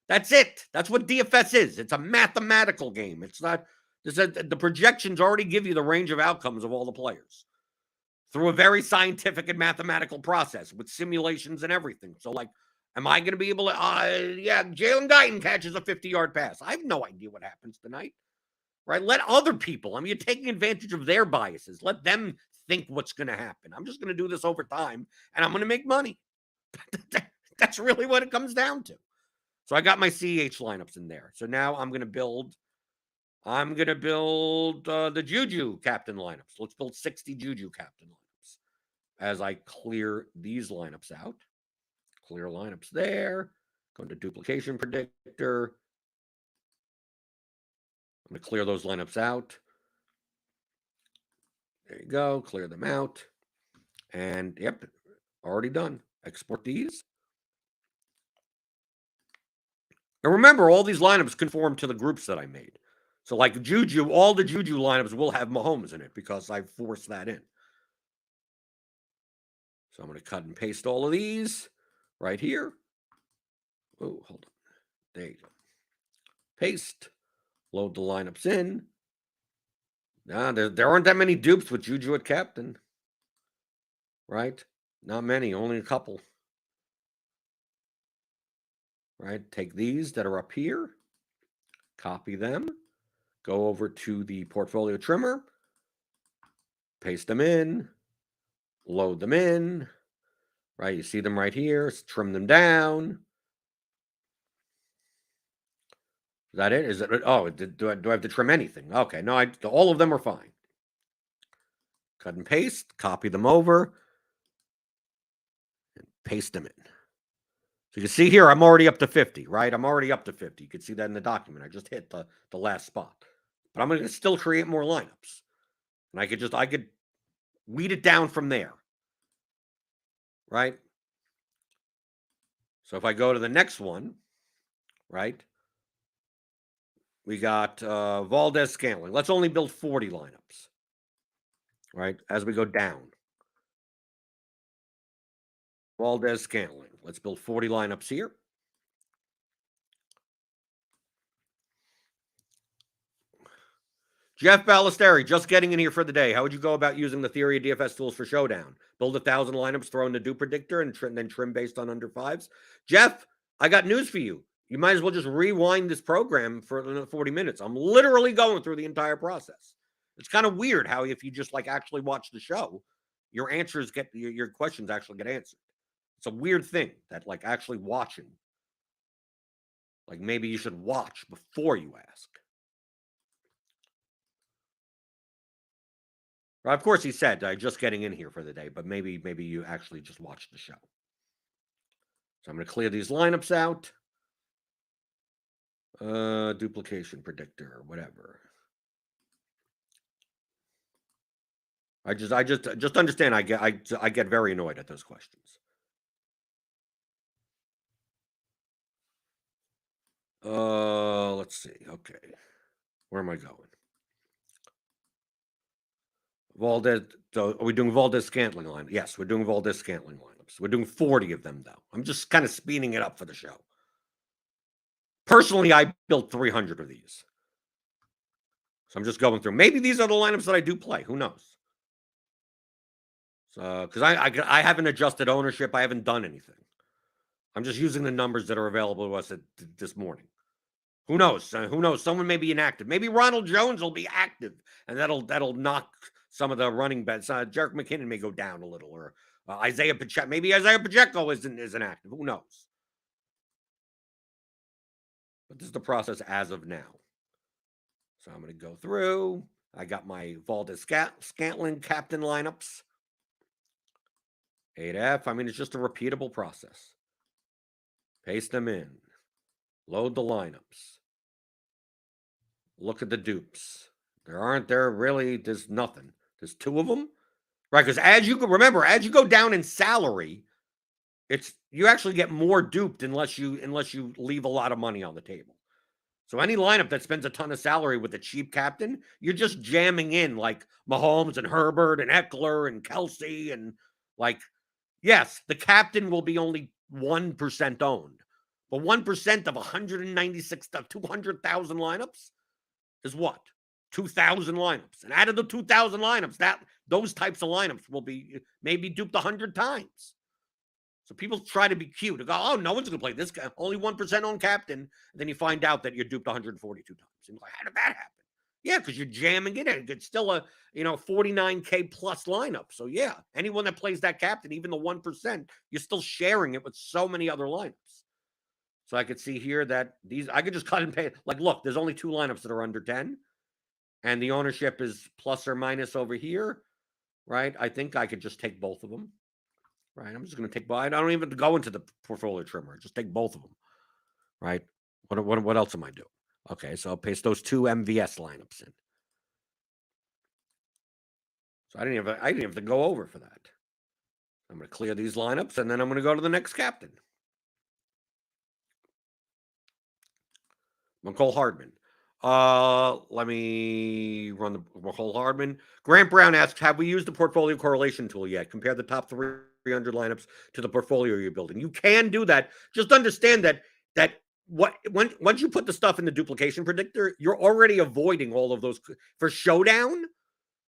That's it. That's what DFS is. It's a mathematical game. It's not, the projections already give you the range of outcomes of all the players through a very scientific and mathematical process with simulations and everything. So, like, am I going to be able to, Jalen Guyton catches a 50-yard pass. I have no idea what happens tonight. Right? Let other people, you're taking advantage of their biases. Let them think what's going to happen. I'm just going to do this over time, and I'm going to make money. That's really what it comes down to. So I got my CH lineups in there. So now I'm going to build the Juju captain lineups. Let's build 60 Juju captain lineups. As I clear these lineups out. Clear lineups there. Go into duplication predictor. I'm going to clear those lineups out. There you go. Clear them out. And, yep, already done. Export these. And remember, all these lineups conform to the groups that I made. So, like Juju, all the Juju lineups will have Mahomes in it because I forced that in. So I'm going to cut and paste all of these right here. Oh, hold on. There you go. Paste. Load the lineups in. Nah, there aren't that many dupes with Juju at captain. Right? Not many, only a couple. Right? Take these that are up here. Copy them. Go over to the Portfolio Trimmer. Paste them in. Load them in. Right? You see them right here. Trim them down. Is that it? Is it? Oh, do I have to trim anything? Okay. No, all of them are fine. Cut and paste, copy them over, and paste them in. So you can see here, I'm already up to 50, right? I'm already up to 50. You can see that in the document. I just hit the last spot. But I'm going to still create more lineups. And I could weed it down from there. Right? So if I go to the next one, right? We got Valdez Scantling. Let's only build 40 lineups. Right? As we go down. Valdez Scantling. Let's build 40 lineups here. Jeff Ballesteri, just getting in here for the day. How would you go about using the theory of DFS tools for Showdown? Build 1,000 lineups, throw in the do predictor, and then trim based on under fives? Jeff, I got news for you. You might as well just rewind this program for 40 minutes. I'm literally going through the entire process. It's kind of weird how if you just like actually watch the show, your answers get your questions actually get answered. It's a weird thing that like actually watching. Like maybe you should watch before you ask. Of course, he said just getting in here for the day, but maybe you actually just watched the show. So I'm going to clear these lineups out. Duplication predictor, whatever. I just understand. I get very annoyed at those questions. Let's see. Okay, where am I going? Valdez. So are we doing Valdez Scantling line? Yes, we're doing Valdez Scantling lineups. We're doing 40 of them though. I'm just kind of speeding it up for the show. Personally, I built 300 of these. So I'm just going through. Maybe these are the lineups that I do play. Who knows? So, because I haven't adjusted ownership. I haven't done anything. I'm just using the numbers that are available to us this morning. Who knows? Who knows? Someone may be inactive. Maybe Ronald Jones will be active, and that'll knock some of the running backs. Jerick McKinnon may go down a little, or Isaiah Pacheco. Maybe Isaiah Pacheco isn't active. Who knows? But this is the process as of now. So I'm going to go through. I got my Valdez Scantling captain lineups. 8F. I mean, it's just a repeatable process. Paste them in. Load the lineups. Look at the dupes. There's nothing. There's 2 of them. Right, because as you go down in salary, you actually get more duped unless you leave a lot of money on the table. So any lineup that spends a ton of salary with a cheap captain, you're just jamming in like Mahomes and Herbert and Eckler and Kelsey and like, yes, the captain will be only 1% owned, but 1% of 196 to 200,000 lineups is what? 2,000 lineups. And out of the 2,000 lineups, those types of lineups will be maybe duped 100 times. So people try to be cute. They go, oh, no one's going to play this guy. Only 1% on captain. And then you find out that you're duped 142 times. And you're like, how did that happen? Yeah, because you're jamming it in. It's still a 49K plus lineup. So yeah, anyone that plays that captain, even the 1%, you're still sharing it with so many other lineups. So I could see here that I could just cut and paste. Like, look, there's only 2 lineups that are under 10. And the ownership is plus or minus over here, right? I think I could just take both of them. Right, I'm just going to take. I don't even have to go into the portfolio trimmer. Just take both of them. Right. What else am I doing? Okay, so I'll paste those 2 MVS lineups in. So I didn't have to go over for that. I'm going to clear these lineups, and then I'm going to go to the next captain. McCole Hardman. Let me run the McCole Hardman. Grant Brown asks, have we used the portfolio correlation tool yet? Compare the top 300 lineups to the portfolio you're building. You can do that. Just understand that once you put the stuff in the duplication predictor, you're already avoiding all of those for Showdown.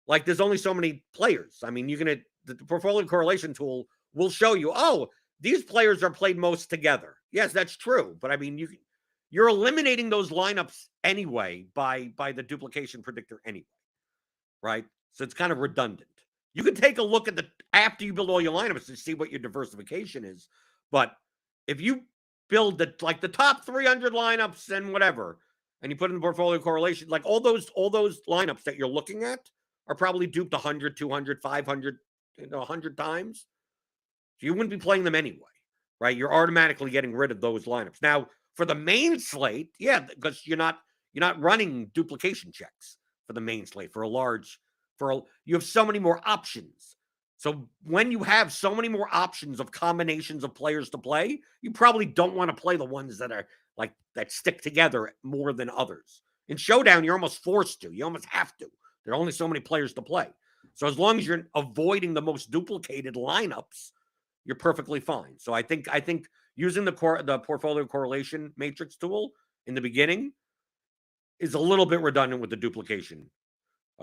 Like there's only so many players. I mean, the portfolio correlation tool will show you, oh, these players are played most together. Yes, that's true. But I mean, you're eliminating those lineups anyway by the duplication predictor anyway, right? So it's kind of redundant. You can take a look at after you build all your lineups to see what your diversification is. But if you build the top 300 lineups and whatever, and you put in the portfolio correlation, like all those lineups that you're looking at are probably duped 100, 200, 500, 100 times. So you wouldn't be playing them anyway, right? You're automatically getting rid of those lineups. Now, for the main slate, yeah, because you're not running duplication checks for the main slate you have so many more options. So when you have so many more options of combinations of players to play, you probably don't want to play the ones that are like that stick together more than others. In Showdown, you're almost forced to. You almost have to. There are only so many players to play. So as long as you're avoiding the most duplicated lineups, you're perfectly fine. So I think using the portfolio correlation matrix tool in the beginning is a little bit redundant with the duplication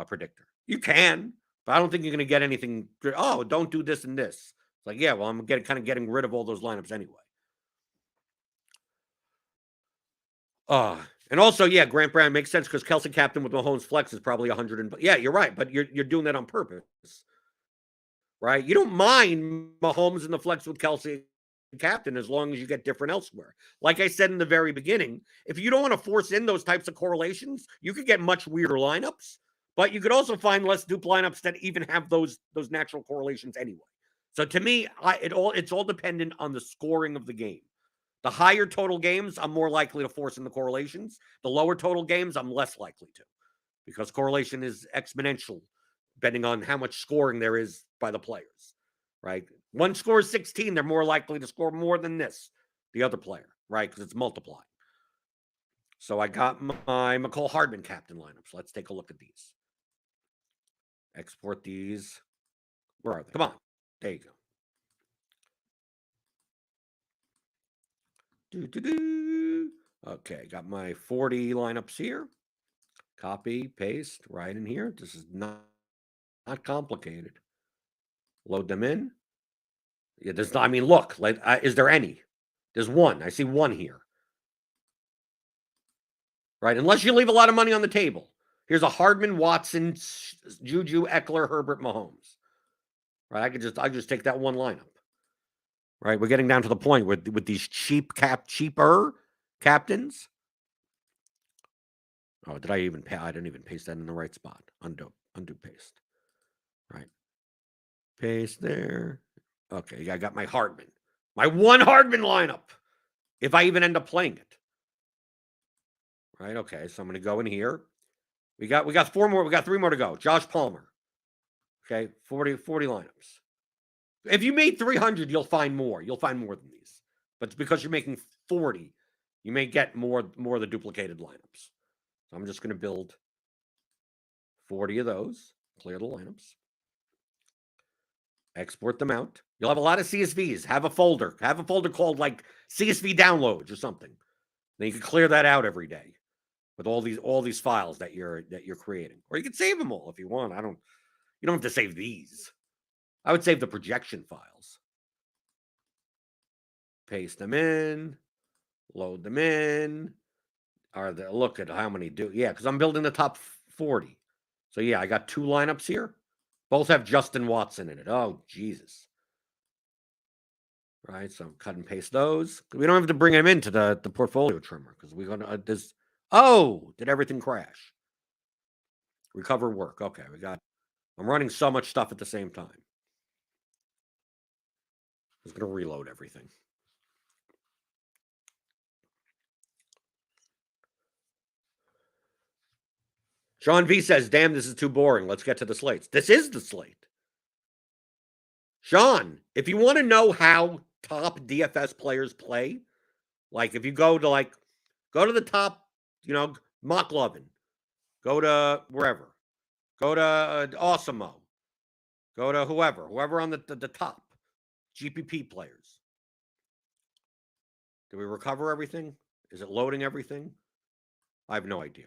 predictor. You can, but I don't think you're going to get anything. Oh, don't do this and this. It's like, yeah, well, I'm kind of getting rid of all those lineups anyway. And also, yeah, Grant Brown makes sense because Kelsey captain with Mahomes flex is probably 100. Yeah, you're right, but you're doing that on purpose, right? You don't mind Mahomes in the flex with Kelsey captain as long as you get different elsewhere. Like I said in the very beginning, if you don't want to force in those types of correlations, you could get much weirder lineups, but you could also find less dupe lineups that even have those natural correlations anyway. So to me, it's all dependent on the scoring of the game. The higher total games, I'm more likely to force in the correlations. The lower total games, I'm less likely to, because correlation is exponential depending on how much scoring there is by the players, right? One scores 16, they're more likely to score more than the other player, right? Because it's multiplying. So I got my McCall Hardman captain lineups. Let's take a look at these. Export these. Where are they? Come on. There you go. Okay, got my 40 lineups here. Copy, paste, right in here. This is not complicated. Load them in. Yeah, I mean, look, like, is there any? There's one. I see one here. Right? Unless you leave a lot of money on the table. Here's a Hardman, Watson, Juju, Eckler, Herbert, Mahomes. Right? I just take that one lineup. Right? We're getting down to the point with these cheaper captains. Oh, did I even pay? I didn't even paste that in the right spot. Undo paste. Right. Paste there. Okay, I got my Hardman. My one Hardman lineup. If I even end up playing it. Right, okay, so I'm going to go in here. We got 4 more. We got 3 more to go. Josh Palmer. Okay, 40 lineups. If you made 300, you'll find more. You'll find more than these. But it's because you're making 40, you may get more of the duplicated lineups. So I'm just going to build 40 of those. Clear the lineups. Export them out. You'll have a lot of CSVs. Have a folder called like CSV downloads or something. Then you can clear that out every day with all these files that you're creating. Or you can save them all if you want. You don't have to save these. I would save the projection files. Paste them in, load them in. Look at how many do. Yeah, because I'm building the top 40. So yeah, I got 2 lineups here. Both have Justin Watson in it. Oh, Jesus. Right, so cut and paste those. We don't have to bring them into the portfolio trimmer because we're gonna did everything crash? Recover work. Okay, I'm running so much stuff at the same time. I was gonna reload everything. Sean V says, damn, this is too boring. Let's get to the slates. This is the slate. Sean, if you want to know how top DFS players play, like if you go to the top, Mock Lovin, go to wherever, go to Awesomeo, go to whoever on the top GPP players. Did we recover everything? Is it loading everything? I have no idea.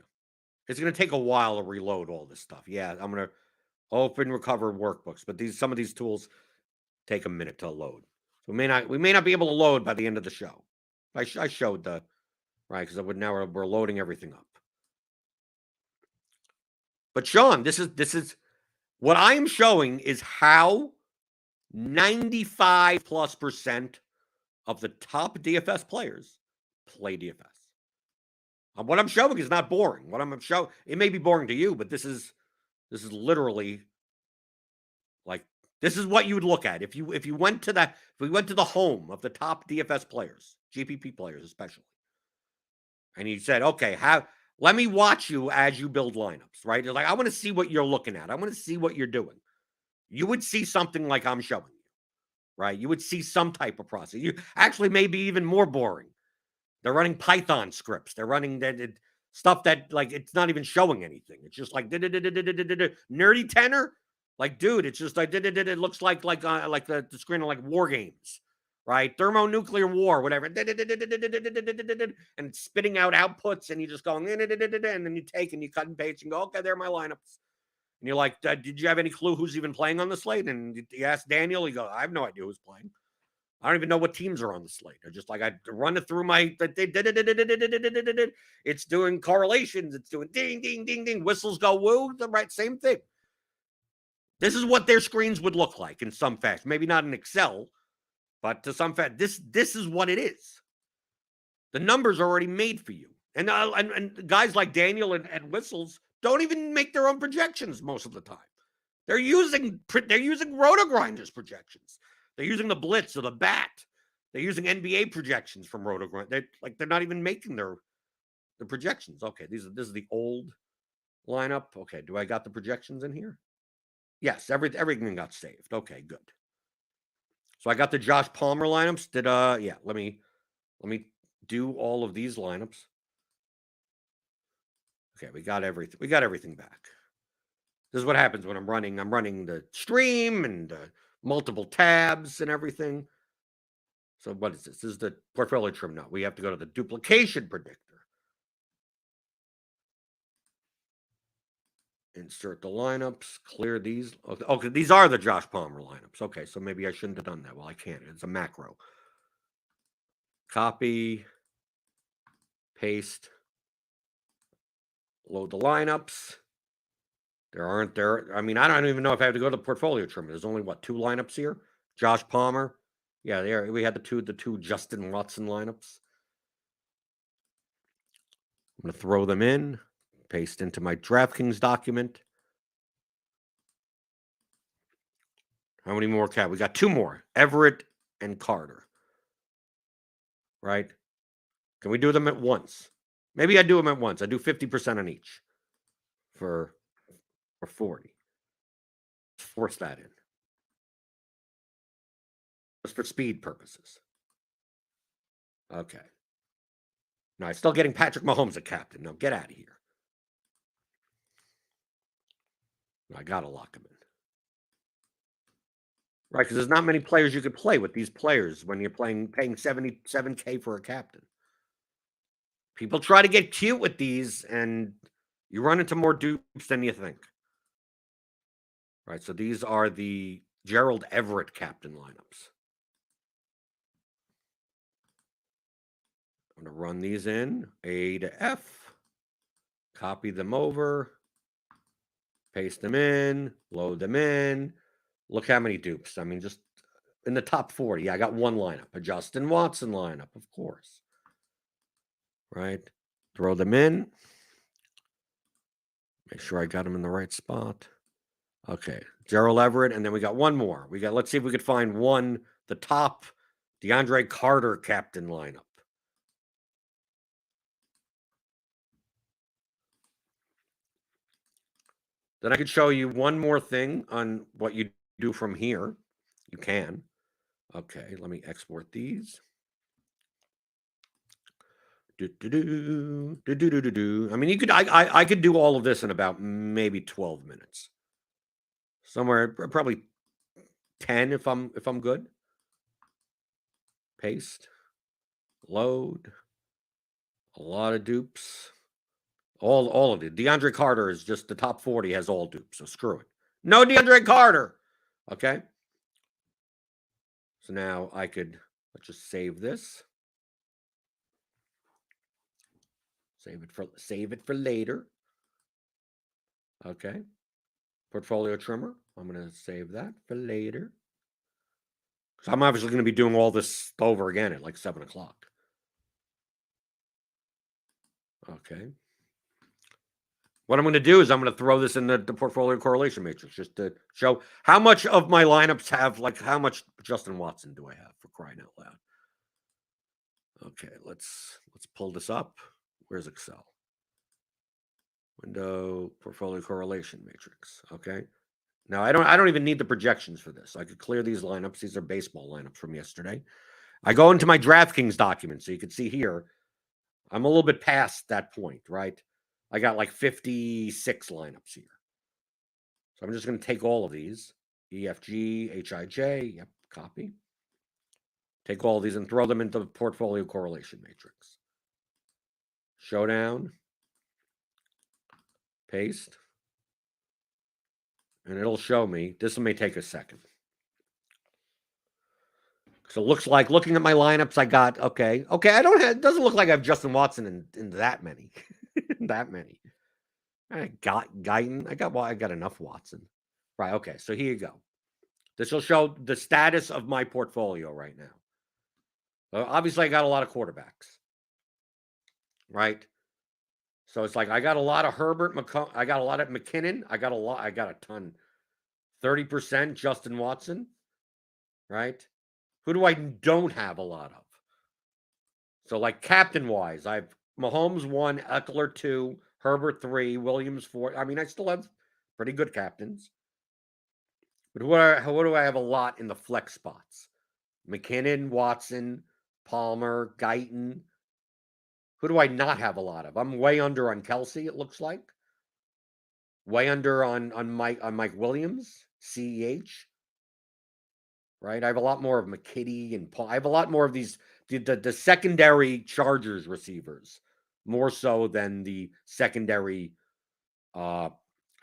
It's going to take a while to reload all this stuff. Yeah, I'm going to open recover workbooks, but some of these tools take a minute to load. So we may not be able to load by the end of the show. I showed right, because we're loading everything up. But Sean, this is what I am showing is how 95+% of the top DFS players play DFS. What I'm showing is not boring. What I'm showing, it may be boring to you, but this is This is literally like, this is what you would look at if we went to the home of the top DFS players, GPP players especially, and you said, okay, let me watch you as you build lineups, right? You're like, I want to see what you're looking at. I want to see what you're doing. You would see something like I'm showing you, right? You would see some type of process. You actually maybe even more boring. They're running Python scripts. They're running stuff that, like, it's not even showing anything. It's just like nerdy tenor. Like, dude, it's just like it looks like the screen of like war games, right? Thermonuclear war, whatever. And it's spitting out outputs, and you just going, and then you take and you cut and paste and go, okay, there are my lineups. And you're like, did you have any clue who's even playing on the slate? And you ask Daniel, he goes, I have no idea who's playing. I don't even know what teams are on the slate. They're just like, I run it through my, it's doing correlations. It's doing ding, ding, ding, ding. Whistles go woo. The right, same thing. This is what their screens would look like in some fashion. Maybe not in Excel, but to some fashion, this is what it is. The numbers are already made for you. And guys like Daniel and Whistles don't even make their own projections most of the time. They're using RotoGrinders projections. They're using the Blitz or the Bat. They're using NBA projections from RotoGrinders. They're not even making their projections. Okay, this is the old lineup. Okay, do I got the projections in here? Yes, everything got saved. Okay, good. So I got the Josh Palmer lineups. Yeah, let me do all of these lineups. Okay, we got everything. We got everything back. This is what happens when I'm running the stream and multiple tabs and everything. So what is this? This is the portfolio trim now. We have to go to the duplication predictor. Insert the lineups, clear these. Okay, these are the Josh Palmer lineups. Okay, so maybe I shouldn't have done that. Well, I can't. It's a macro. Copy, paste, load the lineups. I mean, I don't even know if I have to go to the portfolio trim. There's only, what, 2 lineups here? Josh Palmer. Yeah, there we had the two Justin Watson lineups. I'm going to throw them in, paste into my DraftKings document. How many more cat? We got 2 more, Everett and Carter. Right? Can we do them at once? Maybe I do them at once. I do 50% on each for 40. Let's force that in. Just for speed purposes. Okay. No, I'm still getting Patrick Mahomes a captain. No, get out of here. I got to lock him in. Right, because there's not many players you could play with these players when you're paying $77K for a captain. People try to get cute with these, and you run into more dupes than you think. Right, so these are the Gerald Everett captain lineups. I'm going to run these in, A to F, copy them over, paste them in, load them in. Look how many dupes. I mean, just in the top 40. I got 1 lineup, a Justin Watson lineup, of course. Right? Throw them in. Make sure I got them in the right spot. Okay. Gerald Everett, and then we got 1 more. Let's see if we could find the top DeAndre Carter captain lineup. Then I could show you one more thing on what you do from here. You can. Okay, let me export these. I mean, you could. I could do all of this in about maybe 12 minutes. Somewhere, probably 10 if I'm good. Paste, load. A lot of dupes. All of it. DeAndre Carter is just the top 40 has all dupes, so screw it. No DeAndre Carter. Okay. So now let's just save this. Save it for later. Okay. Portfolio trimmer. I'm going to save that for later. So I'm obviously going to be doing all this over again at like 7 o'clock. Okay. What I'm going to do is I'm going to throw this in the portfolio correlation matrix just to show how much of my lineups have, like, how much Justin Watson do I have, for crying out loud. Okay, let's pull this up. Where's Excel? Window, portfolio correlation matrix. Okay. Now I don't even need the projections for this. I could clear these lineups. These are baseball lineups from yesterday. I go into my DraftKings document, so you can see here, I'm a little bit past that point, right? I got like 56 lineups here. So I'm just going to take all of these, EFG, HIJ, yep, copy. Take all of these and throw them into the portfolio correlation matrix. Showdown, paste, and it'll show me. This may take a second. So it looks like, looking at my lineups, I got, okay. It doesn't look like I have Justin Watson in that many. That many. I got Guyton. I got enough Watson. Right, okay, so here you go. This will show the status of my portfolio right now. Obviously, I got a lot of quarterbacks. Right? So it's like I got a lot of Herbert, I got a lot of McKinnon. I got a ton. 30% Justin Watson. Right? Who do I don't have a lot of? So, like, captain-wise, I have Mahomes 1, Eckler 2, Herbert 3, Williams 4. I mean, I still have pretty good captains. But what do I have a lot in the flex spots? McKinnon, Watson, Palmer, Guyton. Who do I not have a lot of? I'm way under on Kelsey, it looks like. Way under on Mike Williams, CEH. Right? I have a lot more of McKitty and Paul. I have a lot more of these, the secondary Chargers receivers, more so than the secondary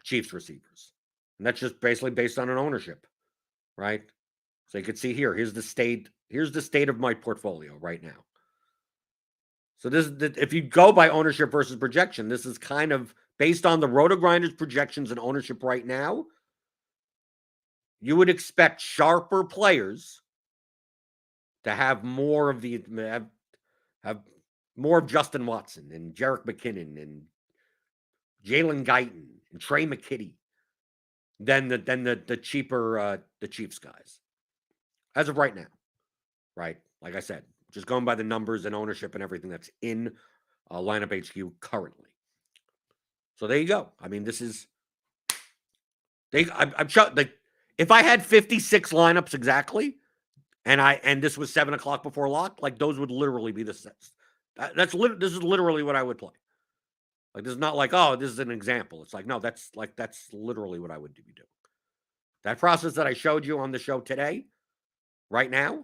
Chiefs receivers. And that's just basically based on an ownership, right? So you can see here, here's the state of my portfolio right now. So this is if you go by ownership versus projection, this is kind of based on the RotoGrinders projections and ownership right now. You would expect sharper players to have more of have more of Justin Watson and Jerick McKinnon and Jalen Guyton and Trey McKitty than the cheaper the Chiefs guys. As of right now. Right? Like I said, just going by the numbers and ownership and everything that's in lineup HQ currently. So there you go. I mean, this is I'm shocked. Like, if I had 56 lineups exactly, and this was 7 o'clock before lock, like, those would literally be the sets. This is literally what I would play. Like, this is not like, oh, this is an example. It's like, no, that's literally what I would be doing. That process that I showed you on the show today, right now,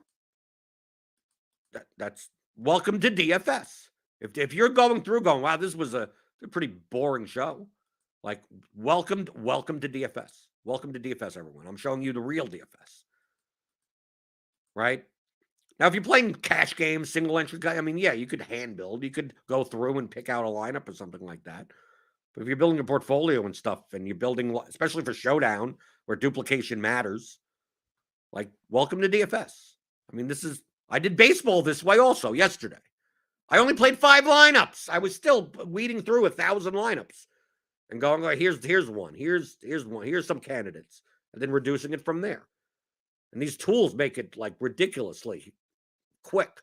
that's welcome to DFS. If you're going through going, wow, this was a pretty boring show, like, welcome to DFS. Welcome to DFS, everyone. I'm showing you the real DFS. Right? Now, if you're playing cash games, single entry, I mean, yeah, you could hand build. You could go through and pick out a lineup or something like that. But if you're building a portfolio and stuff, and you're building, especially for Showdown, where duplication matters, like, welcome to DFS. I mean, I did baseball this way also yesterday. I only played 5 lineups. I was still weeding through 1,000 lineups and going, like, here's one, here's one, here's some candidates, and then reducing it from there. And these tools make it, like, ridiculously quick.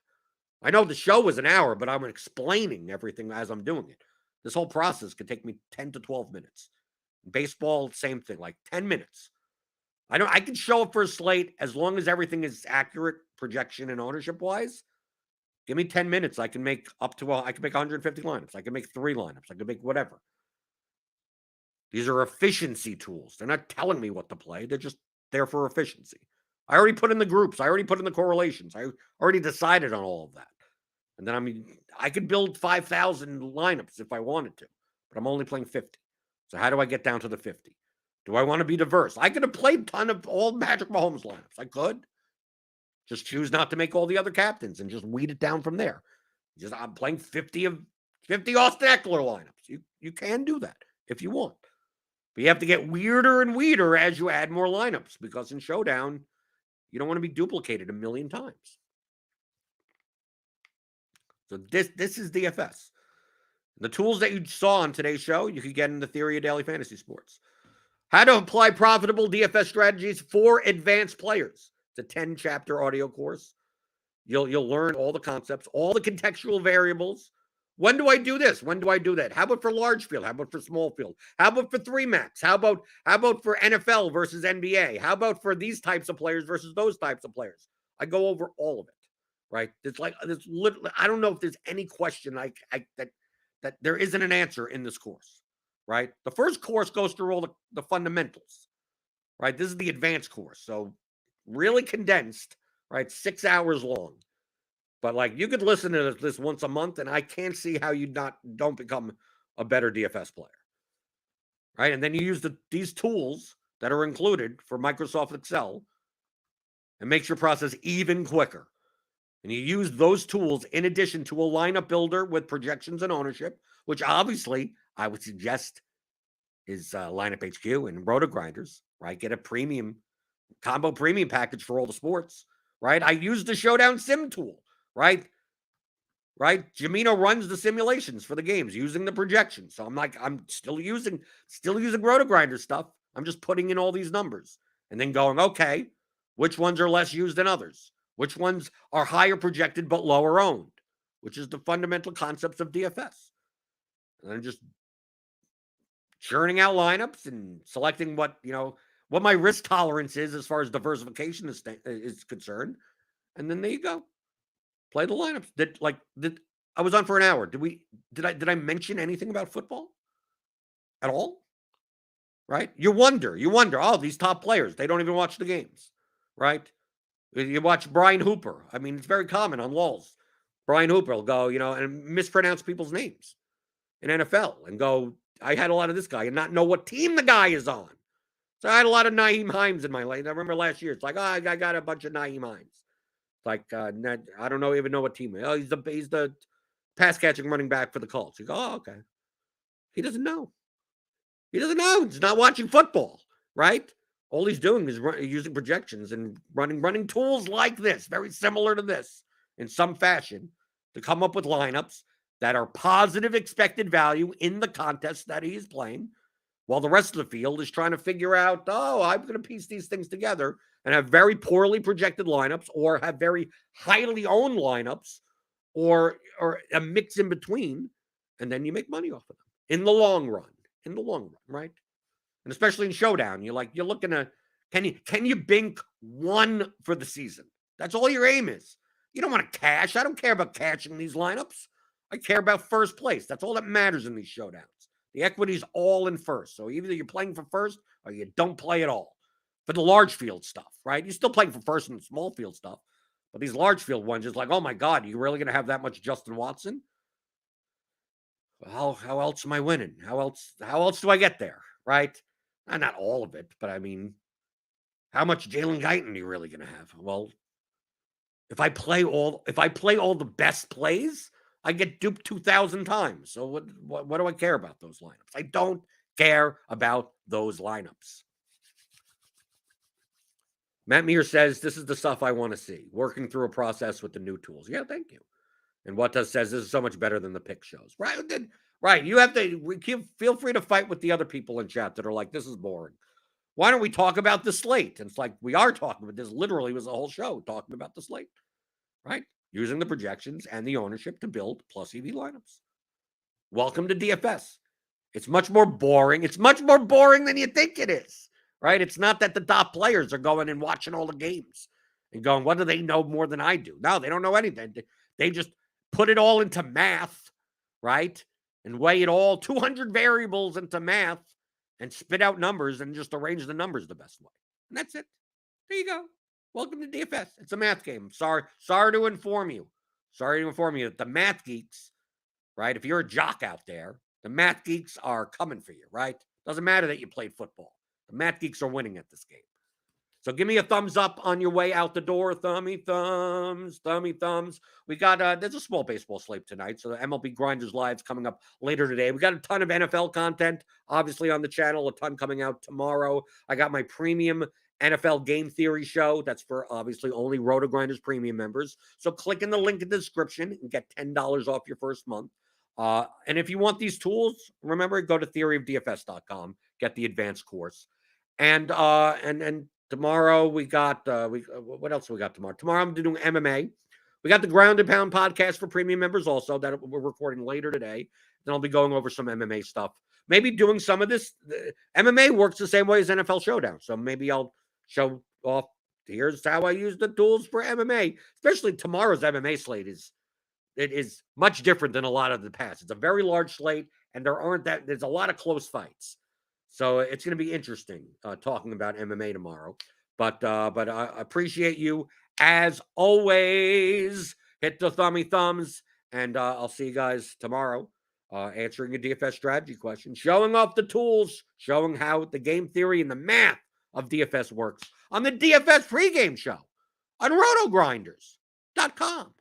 I know the show was an hour, but I'm explaining everything as I'm doing it. This whole process could take me 10 to 12 minutes. Baseball, same thing, like 10 minutes. I can show up for a slate as long as everything is accurate, projection and ownership wise. Give me 10 minutes. I can make I can make 150 lineups. I can make 3 lineups. I can make whatever. These are efficiency tools. They're not telling me what to play. They're just there for efficiency. I already put in the groups. I already put in the correlations. I already decided on all of that. And then, I could build 5,000 lineups if I wanted to, but I'm only playing 50. So how do I get down to the 50? Do I want to be diverse? I could have played a ton of all Magic Mahomes lineups. I could. Just choose not to make all the other captains and just weed it down from there. I'm playing 50 Austin Eckler lineups. You can do that if you want. But you have to get weirder and weirder as you add more lineups, because in Showdown, you don't want to be duplicated a million times. So this is DFS. The tools that you saw on today's show, you could get in the Theory of Daily Fantasy Sports. How to apply profitable DFS strategies for advanced players. It's a 10-chapter audio course. You'll learn all the concepts, all the contextual variables. When do I do this? When do I do that? How about for large field? How about for small field? How about for 3-max? How about for NFL versus NBA? How about for these types of players versus those types of players? I go over all of it, right? It's like it's literally. I don't know if there's any question that there isn't an answer in this course, right? The first course goes through all the fundamentals, right? This is the advanced course, so really condensed, right? 6 hours long. But like you could listen to this once a month, and I can't see how you don't become a better DFS player, right? And then you use these tools that are included for Microsoft Excel, and makes your process even quicker. And you use those tools in addition to a lineup builder with projections and ownership, which obviously I would suggest is Lineup HQ and RotoGrinders, right? Get a combo premium package for all the sports, right? I use the Showdown Sim tool, right? Jamino runs the simulations for the games using the projections. So I'm still using RotoGrinders stuff. I'm just putting in all these numbers and then going, okay, which ones are less used than others? Which ones are higher projected but lower owned? Which is the fundamental concepts of DFS. And I'm just churning out lineups and selecting what my risk tolerance is as far as diversification is concerned. And then there you go. Play the lineups. I was on for an hour. Did I mention anything about football at all? Right? You wonder, oh, these top players, they don't even watch the games, right? You watch Brian Hooper. I mean, it's very common on lulls. Brian Hooper will go, and mispronounce people's names in NFL and go, I had a lot of this guy and not know what team the guy is on. So I had a lot of Nyheim Hines in my life. I remember last year, it's like, I got a bunch of Nyheim Hines. Like, I don't even know what team. Oh, he's the pass catching running back for the Colts. You go, oh, okay. He doesn't know. He's not watching football, right? All he's doing is using projections and running tools like this, very similar to this in some fashion, to come up with lineups that are positive expected value in the contest that he's playing, while the rest of the field is trying to figure out, oh, I'm going to piece these things together and have very poorly projected lineups or have very highly owned lineups or a mix in between, and then you make money off of them in the long run, right? And especially in Showdown, you're looking at, can you bink one for the season? That's all your aim is. You don't want to cash. I don't care about cashing these lineups. I care about first place. That's all that matters in these showdowns. The equity's all in first. So either you're playing for first or you don't play at all. For the large field stuff, right? You're still playing for first and small field stuff. But these large field ones, it's like, oh my God, you really going to have that much Justin Watson? Well, how else am I winning? How else do I get there, right? Not all of it, but I mean, how much Jalen Guyton are you really going to have? Well, if I play all the best plays, I get duped 2,000 times. So what do I care about those lineups? I don't care about those lineups. Matt Meir says, this is the stuff I want to see. Working through a process with the new tools. Yeah, thank you. And What Does says, this is so much better than the pick shows. Right. You have to feel free to fight with the other people in chat that are like, this is boring. Why don't we talk about the slate? And it's like, we are talking about this. Literally was a whole show talking about the slate, right? Using the projections and the ownership to build plus EV lineups. Welcome to DFS. It's much more boring. It's much more boring than you think it is, right? It's not that the top players are going and watching all the games and going, what do they know more than I do? No, they don't know anything. They just put it all into math, right? And weigh it all, 200 variables into math and spit out numbers and just arrange the numbers the best way. And that's it. There you go. Welcome to DFS. It's a math game. Sorry to inform you. That the math geeks, right? If you're a jock out there, the math geeks are coming for you, right? Doesn't matter that you played football. The math geeks are winning at this game. So give me a thumbs up on your way out the door. Thummy thumbs. We got, there's a small baseball slate tonight. So the MLB Grinders Live's coming up later today. We got a ton of NFL content, obviously, on the channel. A ton coming out tomorrow. I got my premium NFL game theory show. That's for obviously only RotoGrinders premium members. So click in the link in the description and get $10 off your first month. And if you want these tools, remember, go to theoryofdfs.com, get the advanced course. And tomorrow we got what else we got tomorrow? Tomorrow I'm doing MMA. We got the Ground and Pound podcast for premium members also that we're recording later today. Then I'll be going over some MMA stuff. Maybe doing some of this. MMA works the same way as NFL Showdown. So maybe I'll show off, here's how I use the tools for MMA. Especially tomorrow's MMA slate is much different than a lot of the past. It's a very large slate, and there's a lot of close fights. So it's going to be interesting talking about MMA tomorrow. But I appreciate you as always. Hit the thumbs, and I'll see you guys tomorrow answering a DFS strategy question, showing off the tools, showing how the game theory and the math of DFS works on the DFS pregame show on RotoGrinders.com.